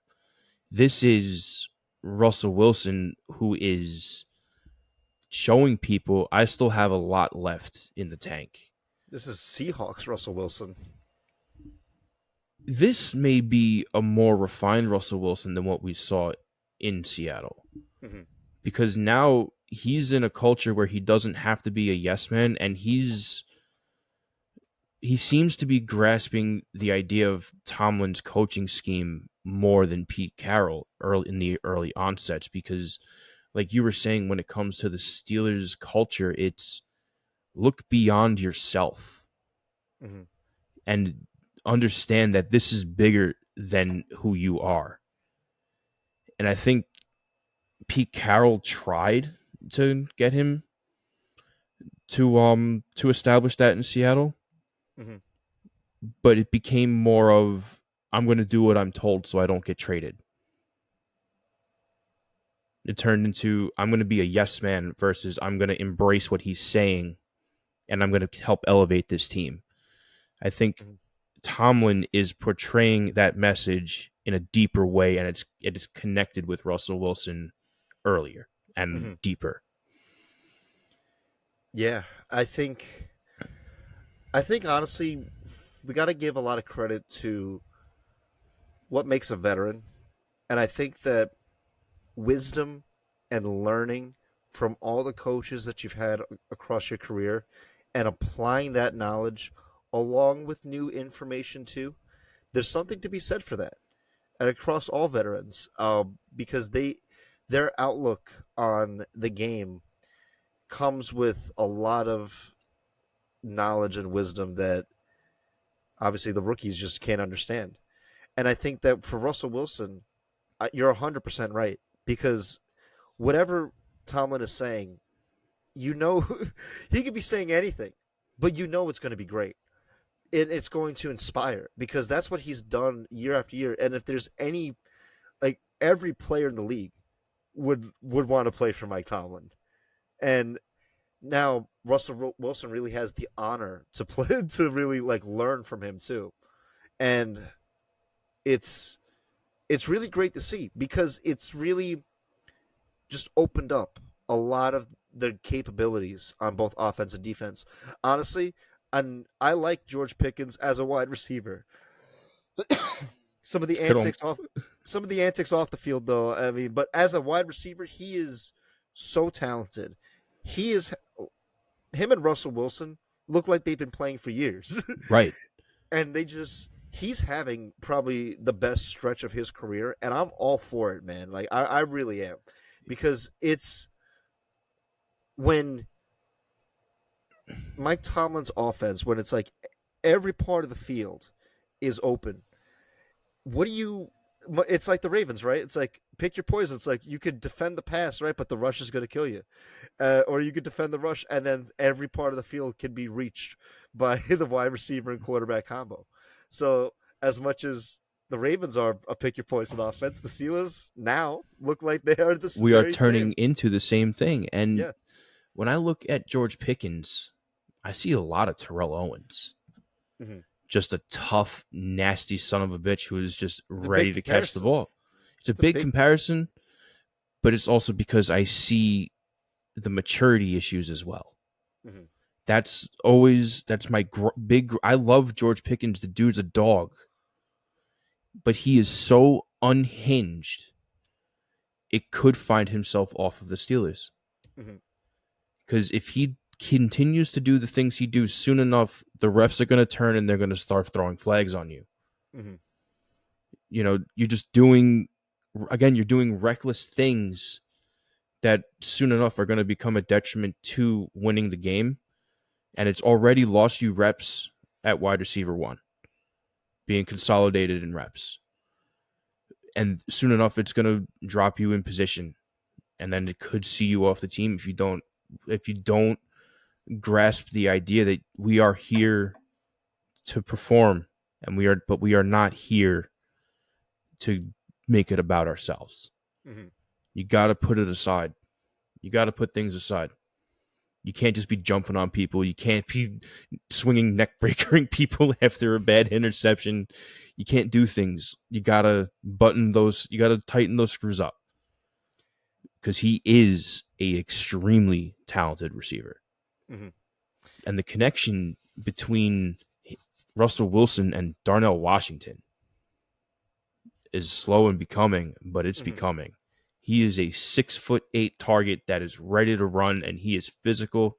This is Russell Wilson who is showing people I still have a lot left in the tank. This is Seahawks Russell Wilson. This may be a more refined Russell Wilson than what we saw in Seattle Mm-hmm. because now he's in a culture where he doesn't have to be a yes man and he seems to be grasping the idea of Tomlin's coaching scheme more than Pete Carroll early in the early onsets because like you were saying when it comes to the Steelers culture it's look beyond yourself Mm-hmm. and understand that this is bigger than who you are. And I think Pete Carroll tried to get him to establish that in Seattle, Mm-hmm. but it became more of I'm going to do what I'm told so I don't get traded. It turned into I'm going to be a yes man versus I'm going to embrace what he's saying and I'm going to help elevate this team. I think Mm-hmm. Tomlin is portraying that message in a deeper way and it is connected with Russell Wilson earlier and Mm-hmm. deeper. Yeah, I think honestly, we got to give a lot of credit to what makes a veteran, and I think that wisdom and learning from all the coaches that you've had across your career, and applying that knowledge along with new information too. There's something to be said for that, and across all veterans, because their outlook on the game comes with a lot of knowledge and wisdom that obviously the rookies just can't understand. And I think that for Russell Wilson, you're 100% right, because whatever Tomlin is saying, you know, he could be saying anything, but you know it's going to be great. It's going to inspire because that's what he's done year after year. And if there's any, like every player in the league would want to play for Mike Tomlin. And now Russell Wilson really has the honor to play to really like learn from him too. And it's it's really great to see because it's really just opened up a lot of the capabilities on both offense and defense. Honestly, and I like George Pickens as a wide receiver. Some of the Could al- antics off some of the antics off the field though, I mean, but as a wide receiver, he is so talented. He is him and Russell Wilson look like they've been playing for years. right. And they just he's having probably the best stretch of his career, and I'm all for it, man. Like I really am. Because it's when Mike Tomlin's offense, when it's like every part of the field is open. What do you? It's like the Ravens, right? It's like pick your poison. It's like you could defend the pass, right? But the rush is going to kill you, or you could defend the rush, and then every part of the field can be reached by the wide receiver and quarterback combo. So as much as the Ravens are a pick your poison offense, the Steelers now look like they are the We are very turning same. into the same thing. And Yeah. when I look at George Pickens, I see a lot of Terrell Owens. Mm-hmm. Just a tough, nasty son of a bitch who is just It's a big ready to catch the comparison. ball. It's a It's a big big. comparison, but it's also because I see the maturity issues as well. Mm-hmm. That's my big. I love George Pickens. The dude's a dog, but he is so unhinged. It could find himself off of the Steelers Mm-hmm. because if he continues to do the things he do, soon enough the refs are going to turn and they're going to start throwing flags on you. Mm-hmm. You're just doing again. You're doing reckless things that soon enough are going to become a detriment to winning the game, and it's already lost you reps at wide receiver one, being consolidated in reps. And soon enough, it's going to drop you in position, and then it could see you off the team if you don't grasp the idea that we are here to perform, but we are not here to make it about ourselves. Mm-hmm. You got to put it aside. You got to put things aside. You can't just be jumping on people. You can't be swinging neck breakering people after a bad interception. You can't do things. You gotta button those. You gotta tighten those screws up because he is a extremely talented receiver, Mm-hmm. and the connection between Russell Wilson and Darnell Washington is slow in becoming, but it's Mm-hmm. becoming. He is a 6'8" target that is ready to run, and he is physical.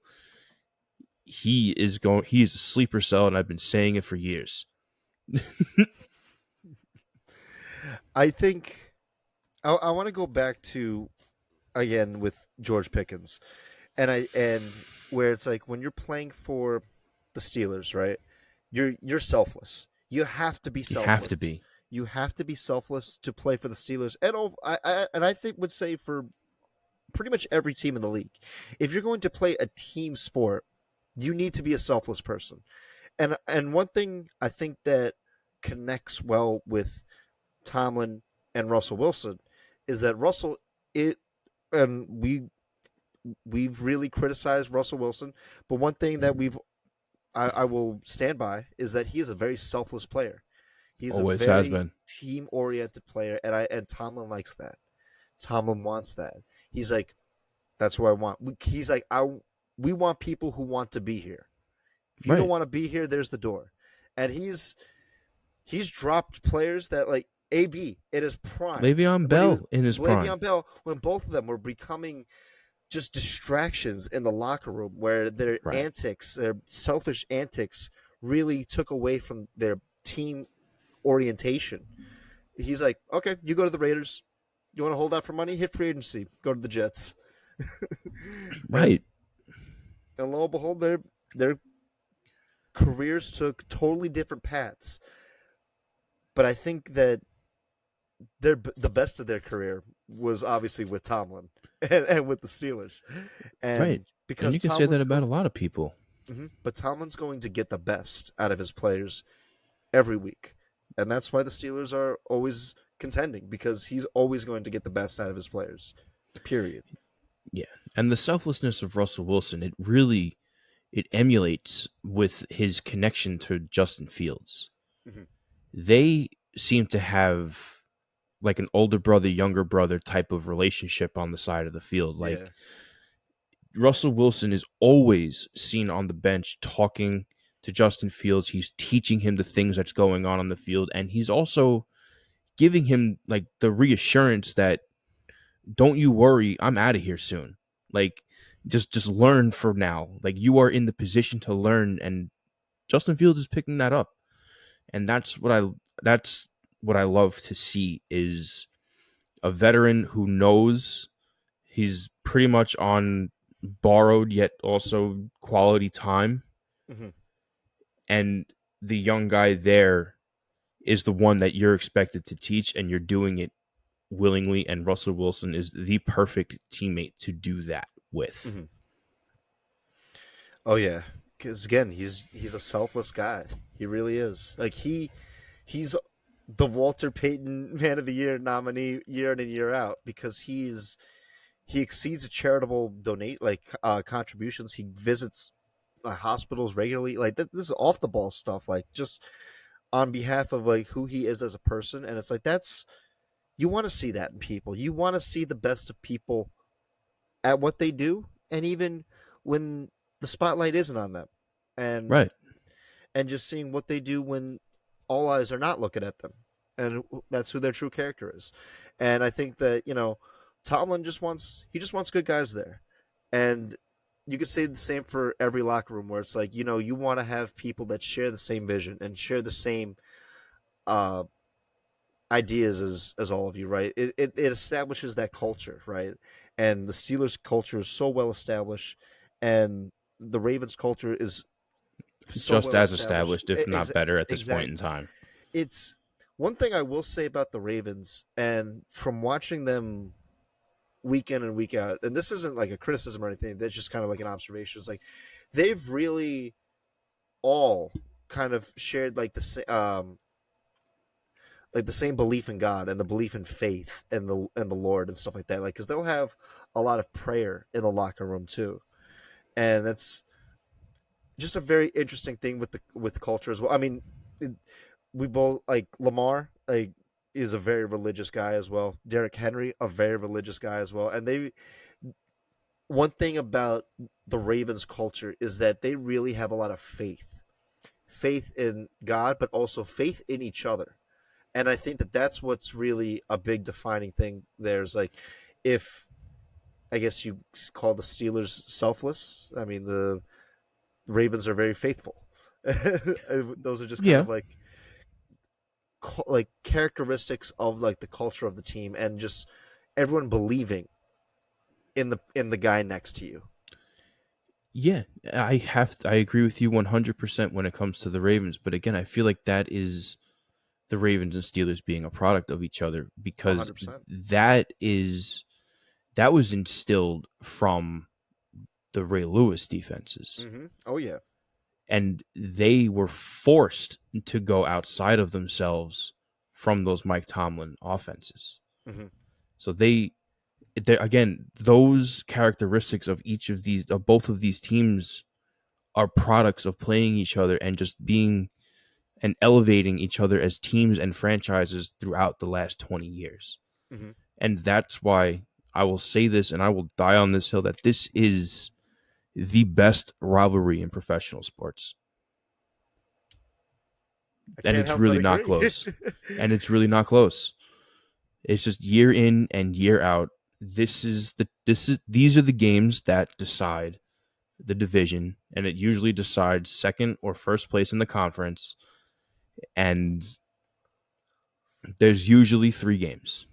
He is a sleeper cell, and I've been saying it for years. I think I want to go back to again with George Pickens, and where it's like when you're playing for the Steelers, right? You're selfless. You have to be You have to selfless. be. You have to be selfless to play for the Steelers, and I think would say for pretty much every team in the league. If you're going to play a team sport, you need to be a selfless person. And one thing I think that connects well with Tomlin and Russell Wilson is that Russell it and we've really criticized Russell Wilson, but one thing that I will stand by is that he is a very selfless player. He's a Always has very been. team oriented player, and Tomlin likes that. Tomlin wants that. He's like, that's what I want. He's like, we want people who want to be here. If you don't Right. want to be here, there's the door. And he's dropped players that like AB in his prime Le'Veon when he was Bell in his prime. Le'Veon Bell when both of them were becoming just distractions in the locker room where their Right. antics, their selfish antics, really took away from their team orientation. He's like, okay, you go to the Raiders. You want to hold out for money? Hit free agency. Go to the Jets. and Right. and lo and behold, their careers took totally different paths. But I think that the best of their career was obviously with Tomlin and with the Steelers, Right. and And because you can say that Tomlin's about going, a lot of people. but Tomlin's going to get the best out of his players every week, and that's why the Steelers are always contending because he's always going to get the best out of his players. Period. Yeah. And the selflessness of Russell Wilson, it emulates with his connection to Justin Fields. Mm-hmm. They seem to have like an older brother, younger brother type of relationship on the side of the field. Yeah. Like Russell Wilson is always seen on the bench talking to Justin Fields. He's teaching him the things that's going on the field, and he's also giving him like the reassurance that don't you worry, I'm out of here soon. Like just learn for now. Like you are in the position to learn, and Justin Fields is picking that up, and that's what I love to see is a veteran who knows he's pretty much on borrowed yet also quality time, Mm-hmm. and the young guy there is the one that you're expected to teach, and you're doing it willingly. And Russell Wilson is the perfect teammate to do that with. Mm-hmm. Oh yeah, because again, he's a selfless guy. He really is. Like he's the Walter Payton Man of the Year nominee year in and year out because he exceeds charitable donate contributions. He visits hospitals regularly. Like this is off the ball stuff. Like just on behalf of like who he is as a person, and it's like that's you want to see that in people. You want to see the best of people at what they do, and even when the spotlight isn't on them, and Right. just seeing what they do when all eyes are not looking at them, and that's who their true character is. And I think that Tomlin just wants good guys there, and you could say the same for every locker room where it's like you want to have people that share the same vision and share the same uh, ideas as all of you, right? It establishes that culture, right? And the Steelers culture is so well established, and the Ravens culture is so Just well as established. established, if not better, at this point in Exactly. time. It's one thing I will say about the Ravens, and from watching them week in and week out, and this isn't like a criticism or anything. That's just kind of like an observation. It's like they've really all kind of shared like the same belief in God and the belief in faith and the Lord and stuff like that. Like because they'll have a lot of prayer in the locker room too, and that's just a very interesting thing with the culture as well. I mean, it, we both like Lamar like is a very religious guy as well. Derrick Henry, a very religious guy as well. And they one thing about the Ravens culture is that they really have a lot of faith in God, but also faith in each other. And I think that that's what's really a big defining thing. There's like, if I guess you call the Steelers selfless, I mean the Ravens are very faithful. Those are just kind Yeah. of like characteristics of like the culture of the team and just everyone believing in the guy next to you. Yeah. I agree with you 100% when it comes to the Ravens, but again, I feel like that is the Ravens and Steelers being a product of each other because 100%. that was instilled from the Ray Lewis defenses. Oh yeah. And they were forced to go outside of themselves from those Mike Tomlin offenses. hmm So they again, those characteristics of each of these of both of these teams are products of playing each other and just being and elevating each other as teams and franchises throughout the last 20 years. hmm And that's why I will say this and I will die on this hill that this is the best rivalry in professional sports. I And can't it's help but really not agree. close. And it's really not close. It's just year in and year out. These are the games that decide the division, and it usually decides second or first place in the conference. And there's usually 3 games,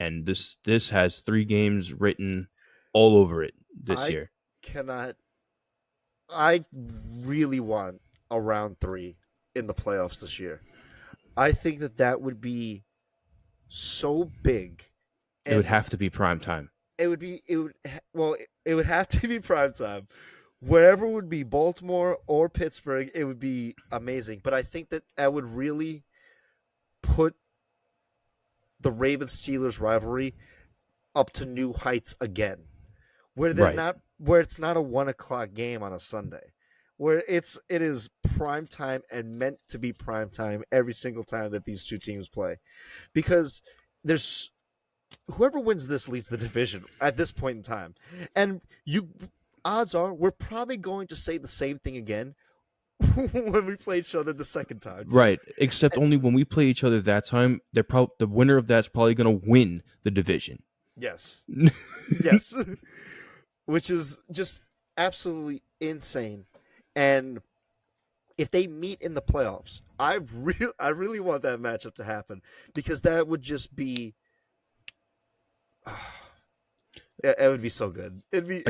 and this has 3 games written all over it this I year. cannot. I really want a round three in the playoffs this year. I think that that would be so big, It would and have to be prime time. it would have to be prime time. Wherever would be Baltimore or Pittsburgh, it would be amazing. But I think that that would really put the Ravens Steelers rivalry up to new heights again, Right. where it's not a 1 o'clock game on a Sunday, where it is prime time and meant to be prime time every single time that these two teams play, because there's whoever wins this leads the division at this point in time, and you odds are we're probably going to say the same thing again when we play each other the second time too. Right. Except only when we play each other that time, the winner of that's probably going to win the division. Yes, yes, which is just absolutely insane. And if they meet in the playoffs, I really want that matchup to happen, because that would just be it would be so good. It'd be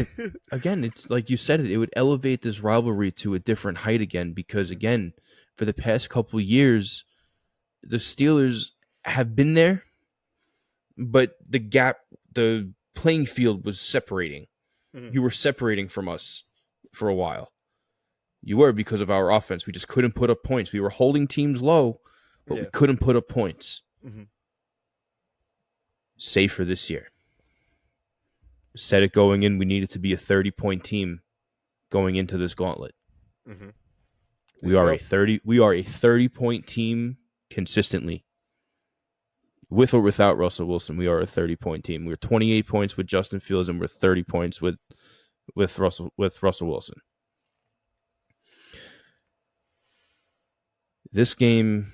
Again, it's like you said it would elevate this rivalry to a different height again because Mhm, again, for the past couple years, the Steelers have been there, but the playing field was separating. mhm. You were separating from us for a while. You were because of our offense. We just couldn't put up points. We were holding teams low, but we Yeah. couldn't put up points. Mhm, Save for this year. Said it going in, we needed to be a 30-point team going into this gauntlet. mhm. There We you are go. a 30-point team consistently. With or without Russell Wilson, we are a 30-point team. We're 28 points with Justin Fields and we're 30 points with Russell Wilson. This game,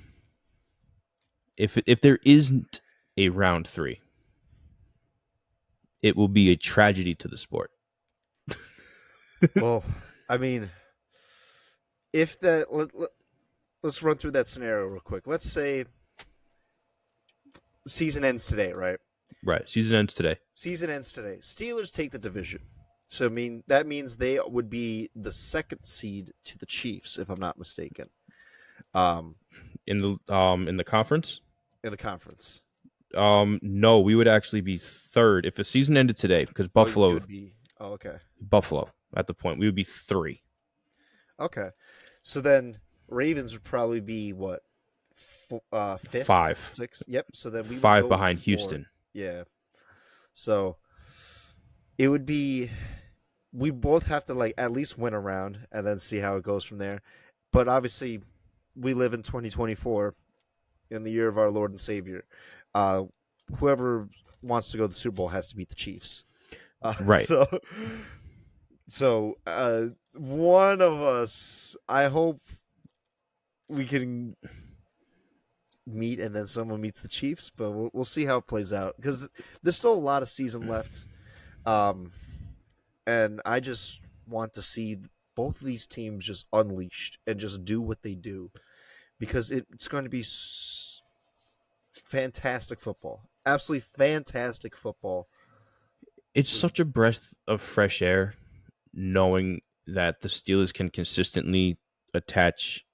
if there isn't a round 3, it will be a tragedy to the sport. Well, I mean, if that let's run through that scenario real quick. Let's say season ends today, right? Right. Season ends today. Season ends today. Steelers take the division. So I mean that means they would be the second seed to the Chiefs, if I'm not mistaken. Um, In the conference. in the conference. No, we would actually be third if the season ended today because Oh, you Buffalo, would be. Oh, okay. Buffalo at the point we would be 3, Okay. So then Ravens would probably be what, fifth, 5, sixth. Yep. So then we would 5 go behind fourth. Houston. Yeah. So it would be. We both have to like at least win a round and then see how it goes from there. But obviously, we live in 2024, in the year of our Lord and Savior. Uh, whoever wants to go to the Super Bowl has to beat the Chiefs. Uh, Right. so, one of us, I hope we can meet, and then someone meets the Chiefs. But we'll see how it plays out, because there's still a lot of season left. Um, and I just want to see both of these teams just unleashed and just do what they do, because it's going to be fantastic football, absolutely fantastic football. It's So, such a breath of fresh air knowing that the Steelers can consistently attach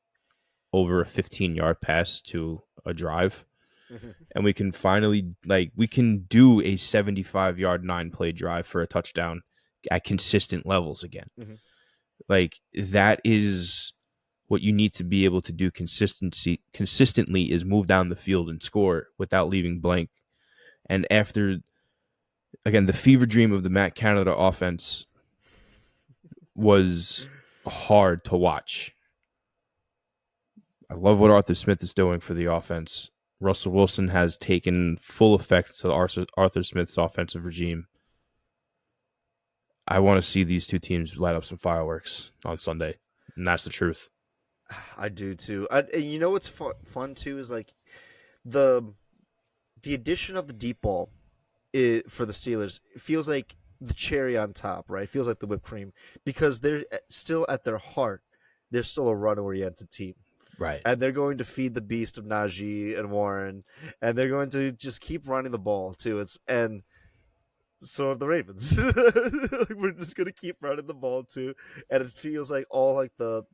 over a 15-yard pass to a drive. mhm, And we can finally, we can do a 75-yard 9-play drive for a touchdown at consistent levels again. mhm. That is what you need to be able to do consistently is move down the field and score without leaving blank. And after, again, the fever dream of the Matt Canada offense was hard to watch. I love what Arthur Smith is doing for the offense. Russell Wilson has taken full effect to Arthur Smith's offensive regime. I want to see these two teams light up some fireworks on Sunday, and that's the truth. I do too. And you know what's fun too is like the the addition of the deep ball for the Steelers feels like the cherry on top, right? It feels like the whipped cream because they're still at their heart, they're still a run-oriented team, Right. and they're going to feed the beast of Najee and Warren, and they're going to just keep running the ball too. It's and so of the Ravens. We're just gonna keep running the ball too, and it feels like all like the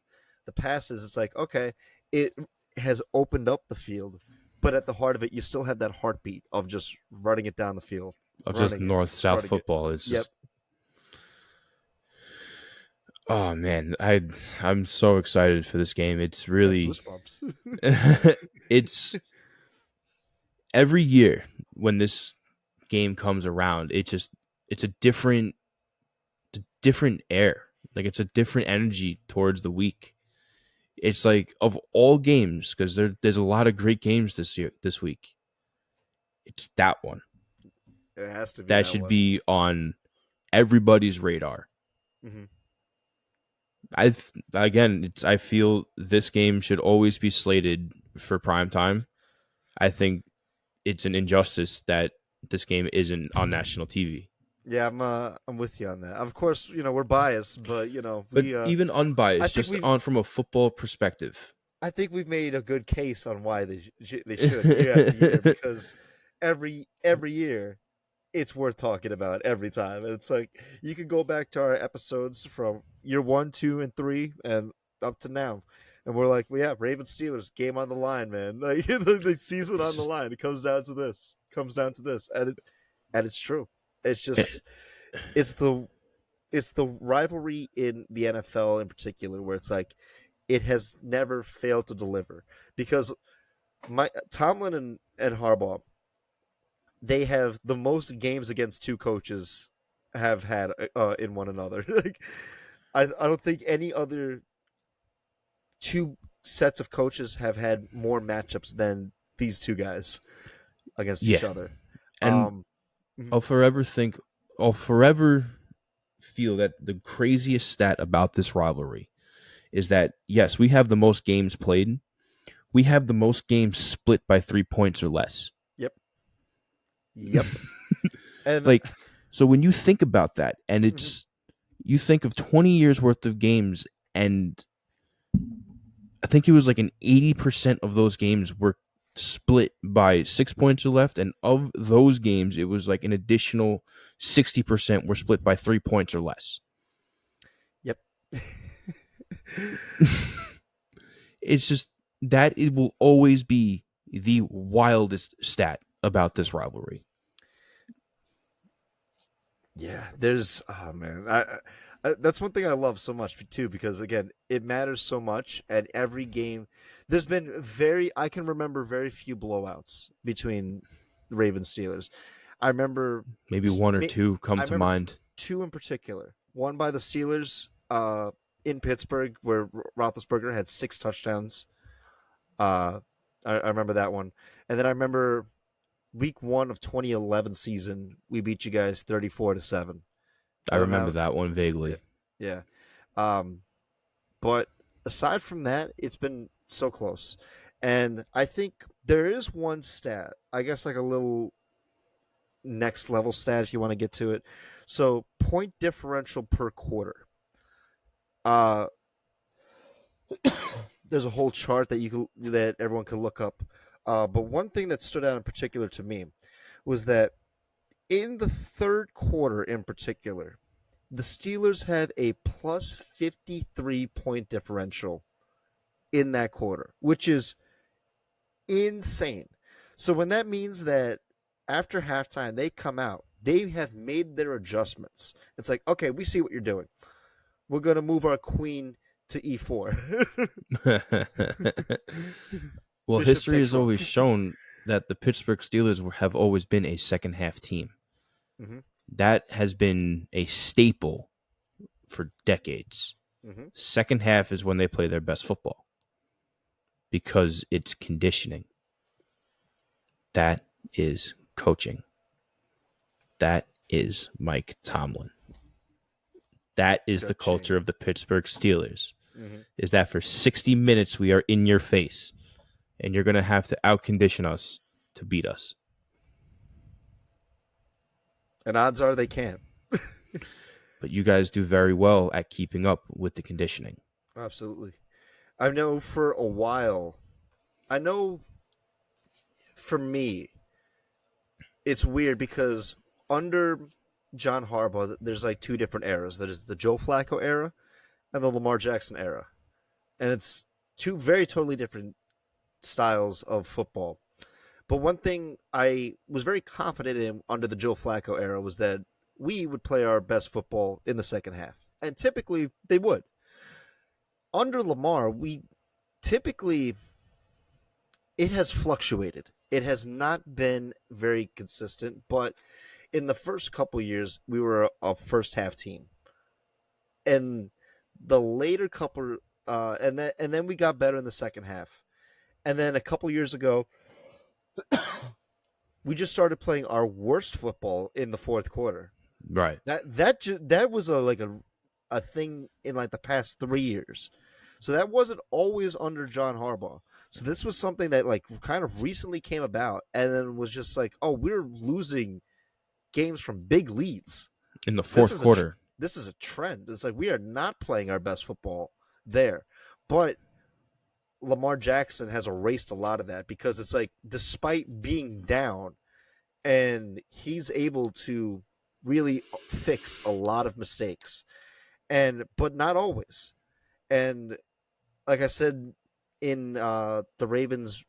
passes. It's like okay, it has opened up the field, but at the heart of it, you still have that heartbeat of just running it down the field, Of just running it, north south running it. football. It's Yep, just, oh man, I'm so excited for this game. It's I have really goosebumps. it's every year when this game comes around, it's a different air. Like it's a different energy towards the week. It's like of all games, because there's a lot of great games this week. It's that one It has to be that that should one. be on everybody's radar. Hmm. I again, I feel this game should always be slated for prime time. I think it's an injustice that this game isn't on national TV. Yeah, I'm with you on that. Of course, we're biased, but But we even I unbiased, think just we've on from a football perspective. I think we've made a good case on why they should year after year because every year it's worth talking about every time. And it's like you could go back to our episodes from year 1, 2, and 3, and up to now, and we're like, well, yeah, Ravens Steelers game on the line, man. Like the season It's on the just line. It comes down to this. Comes down to this, and it's true. It's just it's the it's the rivalry in the NFL in particular where it's like it has never failed to deliver because my Tomlin and Harbaugh, they have the most games against two coaches have had in one another. Like I don't think any other two sets of coaches have had more matchups than these two guys against each yeah, other. and Um, mhm. I'll forever think, I'll forever feel that the craziest stat about this rivalry is that yes, we have the most games played. We have the most games split by 3 points or less. Yep, yep, and Like, so when you think about that, and mhm. it's you think of 20 years worth of games, and I think it was like an 80% of those games were split by 6 points or left, and of those games, it was like an additional 60% were split by 3 points or less. Yep. It's just that it will always be the wildest stat about this rivalry. Yeah, there's oh man, that's one thing I love so much too because again, it matters so much and every game there's been very I can remember very few blowouts between the Ravens Steelers. I remember Maybe one or ma- two come I to remember mind. two in particular. One by the Steelers in Pittsburgh where Roethlisberger had 6 touchdowns. Uh I remember that one. And then I remember week 1 of 2011 season, we beat you guys 34-7. I I don't remember have that one yeah, vaguely. yeah. Um, but aside from that, it's been so close. And I think there is one stat, I guess like a little next level stat if you want to get to it. So point differential per quarter. Uh there's a whole chart that everyone can look up. But one thing that stood out in particular to me was that in the third quarter in particular, the Steelers have a plus 53 point differential in that quarter, which is insane. So when that means that after halftime they come out, they have made their adjustments. It's like, okay, we see what you're doing. We're going to move our queen to e4. Well, Bishop history takes has rook. always shown that the Pittsburgh Steelers have always been a second half team. Hmm. That has been a staple for decades. Hmm. Second half is when they play their best football because it's conditioning. That is coaching. That is Mike Tomlin. That is the Cha-ching. culture of the Pittsburgh Steelers. Hmm. Is that for 60 minutes we are in your face and you're going to have to outcondition us to beat us. And odds are they can't. But you guys do very well at keeping up with the conditioning. Absolutely. I know for a while, I know for me, it's weird because under John Harbaugh, there's like two different eras. There's the Joe Flacco era and the Lamar Jackson era. And it's two very totally different styles of football. But one thing I was very confident in under the Joe Flacco era was that we would play our best football in the second half. And typically they would. Under Lamar, we typically it has fluctuated. It has not been very consistent, but in the first couple years, we were a first half team, and the later couple, and then we got better in the second half, and then a couple years ago, we just started playing our worst football in the fourth quarter. Right. That was a thing in like the past 3 years. So that wasn't always under John Harbaugh. So this was something that like kind of recently came about, and then was just like, oh, we're losing games from big leads. In the This fourth is a quarter. this is a trend. It's like we are not playing our best football there, but Lamar Jackson has erased a lot of that because it's like despite being down, and he's able to really fix a lot of mistakes, and but not always. And like I said in the Ravens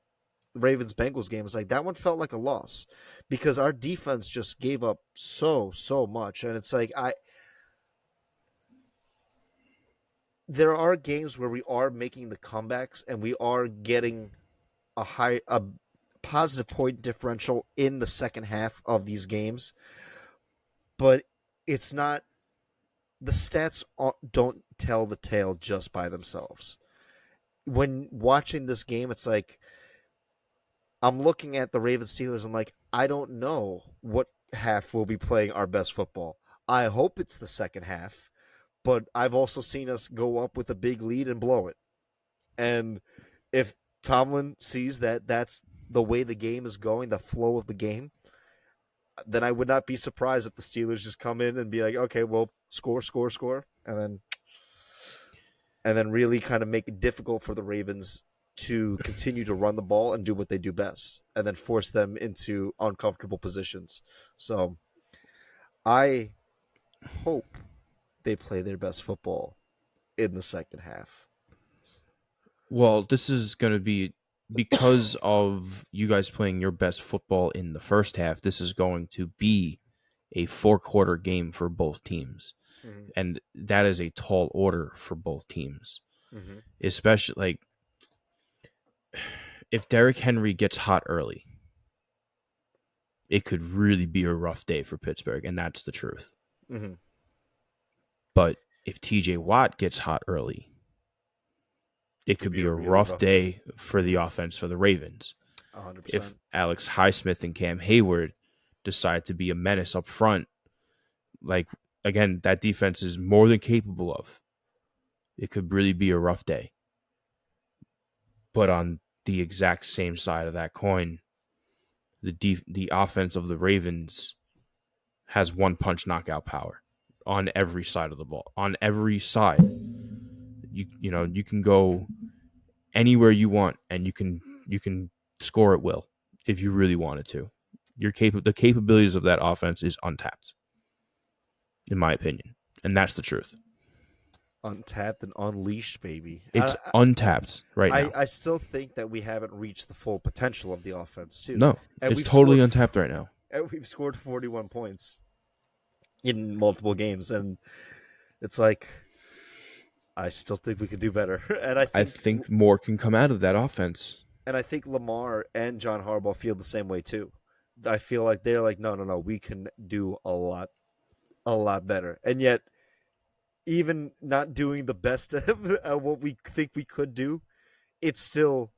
Bengals game, it's like that one felt like a loss because our defense just gave up so much, and it's like I there are games where we are making the comebacks and we are getting a positive point differential in the second half of these games, but it's not the stats don't tell the tale just by themselves. When watching this game, it's like I'm looking at the Ravens Steelers. I'm like, I don't know what half we'll be playing our best football. I hope it's the second half, but I've also seen us go up with a big lead and blow it. And if Tomlin sees that that's the way the game is going, the flow of the game, then I would not be surprised if the Steelers just come in and be like, okay, well, score, and then really kind of make it difficult for the Ravens to continue to run the ball and do what they do best, and then force them into uncomfortable positions. So I hope they play their best football in the second half. Well, this is going to be because of you guys playing your best football in the first half. This is going to be a four-quarter game for both teams. Mm-hmm. And that is a tall order for both teams. Mm-hmm. Especially like if Derrick Henry gets hot early, it could really be a rough day for Pittsburgh, and that's the truth. Mm-hmm. But if TJ Watt gets hot early, It it could could be be a a really rough rough day. day for the offense for the Ravens. If 100%. Alex Highsmith and Cam Hayward decide to be a menace up front, like again, that defense is more than capable of. It could really be a rough day. But on the exact same side of that coin, the offense of the Ravens has one punch knockout power on every side of the ball. On every side, you can go anywhere you want, and you can score at will if you really wanted to. The capabilities of that offense is untapped, in my opinion, and that's the truth. Untapped and unleashed, baby. It's untapped right now. I still think that we haven't reached the full potential of the offense too, No, and it's totally untapped right now. we've scored 41 points in multiple games, and it's like I still think we could do better, I think more can come out of that offense. and I think Lamar and John Harbaugh feel the same way too. I feel like they're like, no, we can do a lot better, and yet even not doing the best of what we think we could do, it's still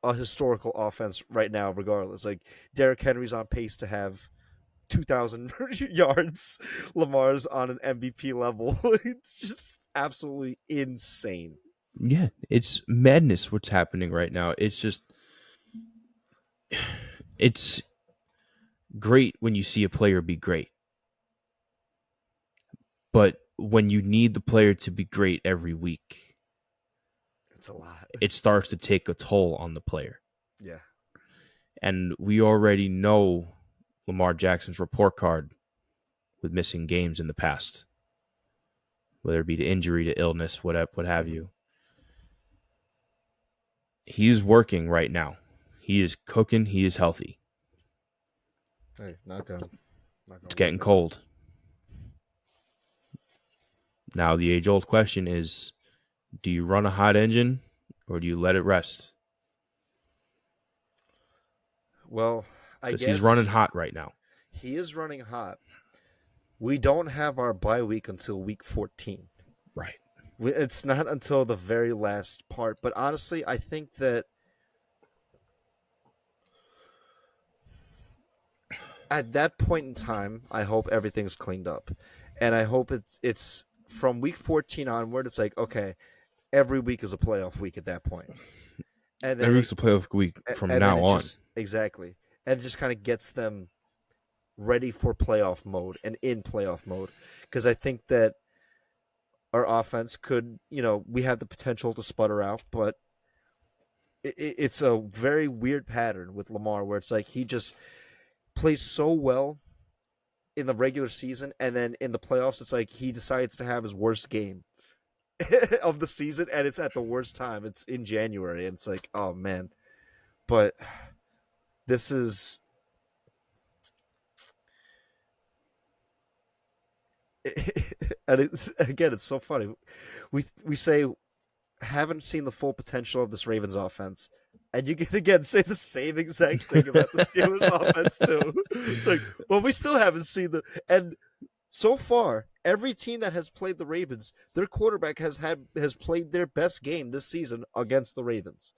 a historical offense right now, regardless. Like Derrick Henry's on pace to have 2,000 yards. Lamar's on an MVP level. It's just absolutely insane. Yeah, it's madness what's happening right now. It's just it's great when you see a player be great. But when you need the player to be great every week, It's a lot. it starts to take a toll on the player. Yeah. And we already know Lamar Jackson's report card with missing games in the past, whether it be to injury, to illness, what have Mm-hmm. you. He's working right now. He is cooking. He is healthy. Hey, knock on. Knock It's on wood, getting man. cold. Now, the age old question is, do you run a hot engine or do you let it rest? Well, I Because he's running guess hot right now. he is running hot. We don't have our bye week until week 14. Right. It's not until the very last part. But honestly, I think that at that point in time, I hope everything's cleaned up, and I hope it's from week 14 onward. It's like, okay, every week is a playoff week at that point, and then Every week's a playoff week from and then now it on. just exactly, and it just kind of gets them ready for playoff mode and in playoff mode, because I think that our offense could, we have the potential to sputter out, but it's a very weird pattern with Lamar where it's like he just plays so well in the regular season, and then in the playoffs, it's like he decides to have his worst game of the season, and it's at the worst time. It's in January, and it's like, oh man. But this is, and it's again, it's so funny. We say haven't seen the full potential of this Ravens offense. And you can again say the same exact thing about the Steelers offense too. It's like, well, we still haven't seen the and so far, every team that has played the Ravens, their quarterback has played their best game this season against the Ravens.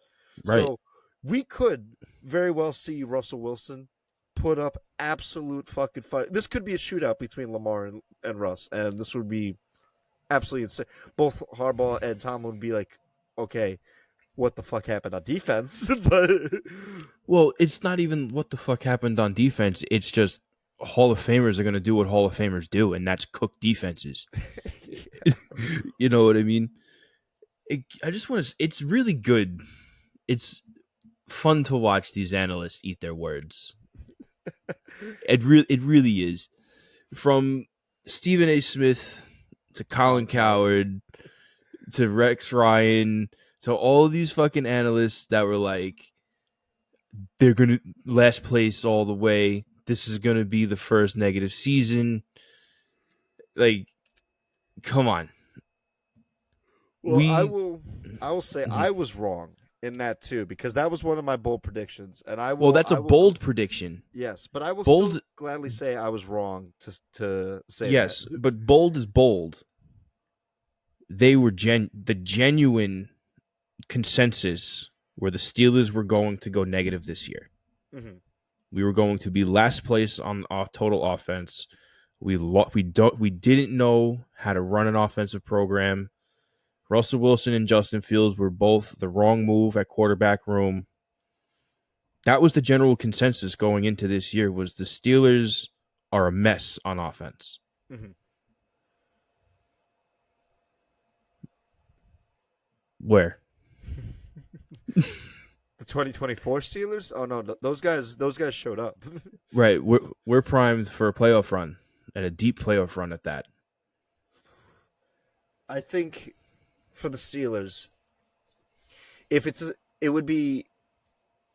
Right. So we could very well see Russell Wilson put up absolute fucking fight. This could be a shootout between Lamar and Russ, and this would be absolutely insane. Both Harbaugh and Tom would be like, okay, what the fuck happened on defense? But Well, it's not even what the fuck happened on defense. It's just Hall of Famers are going to do what Hall of Famers do, and that's cook defenses. You know what I mean? I just want to. It's really good. It's fun to watch these analysts eat their words. It really is. From Stephen A. Smith to Colin Colin Coward. Coward to Rex Ryan to all of these fucking analysts that were like, they're gonna last place all the way. This is gonna be the first negative season. Like, come on. Well, I We will. I will say Mhm. I was wrong in that too, because that was one of my bold predictions, and I Well, will. that's a I will. bold prediction. Yes, but I will still Bold, gladly say I was wrong to say that. yes, but bold is bold. They were the genuine consensus where the Steelers were going to go negative this year. Hmm. We were going to be last place on total offense. We didn't know how to run an offensive program. Russell Wilson and Justin Fields were both the wrong move at quarterback room. That was the general consensus going into this year was the Steelers are a mess on offense. Hmm. Where? The 2024 Steelers. Oh no, those guys showed up. Right. We're primed for a playoff run and a deep playoff run at that. I think for the Steelers, if it would be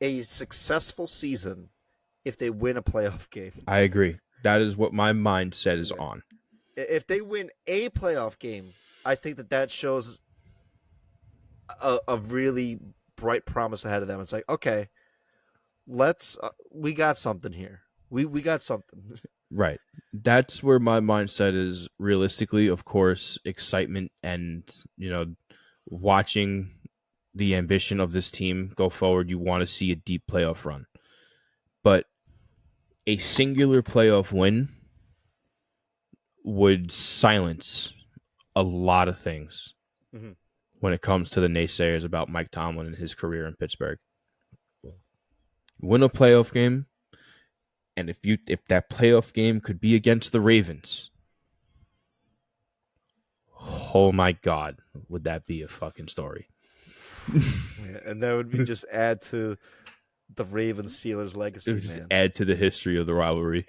a successful season if they win a playoff game. I agree. That is what my mindset is Yeah. on. If they win a playoff game, I think that shows a really bright promise ahead of them. It's like, okay, let's we got something here. We got something. Right. That's where my mindset is realistically, of course, excitement and, watching the ambition of this team go forward. You want to see a deep playoff run. But A singular playoff win would silence a lot of things Hmm. when it comes to the naysayers about Mike Tomlin and his career in Pittsburgh. Win a playoff game, and if that playoff game could be against the Ravens, oh my god, would that be a fucking story? Yeah, and that would be just add to the Ravens Steelers It legacy, would just man. add to the history of the rivalry.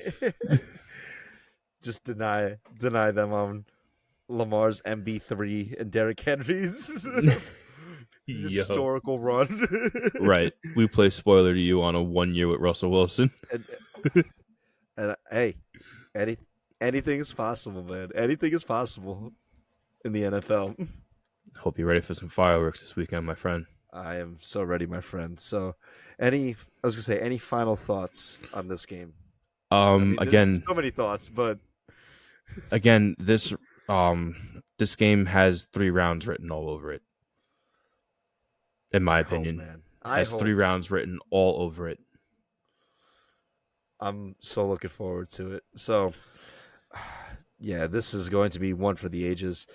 Just deny them on Lamar's MB3 and Derrick Henry's Yo, historical run. right. We play spoiler to you on a 1 year with Russell Wilson. and, and hey, any anything is possible, man. Anything is possible in the NFL. Hope you're ready for some fireworks this weekend, my friend. I am so ready, my friend. So, I was gonna say, any final thoughts on this game? I mean, there's Again, so many thoughts, but this game has 3 rounds written all over it. In my I hope, opinion, man. I has three hope. rounds written all over it. I'm so looking forward to it. So, yeah, this is going to be one for the ages.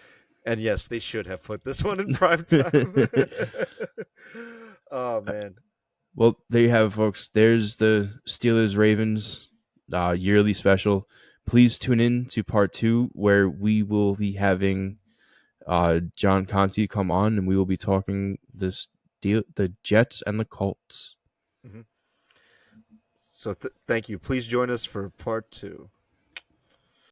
And yes, they should have put this one in prime time. Oh man. Well, there you have it, folks. There's the Steelers Ravens yearly special. Please tune in to part 2, where we will be having Jon Conti come on, and we will be talking the Jets and the Colts. Mhm. So thank you. Please join us for part 2.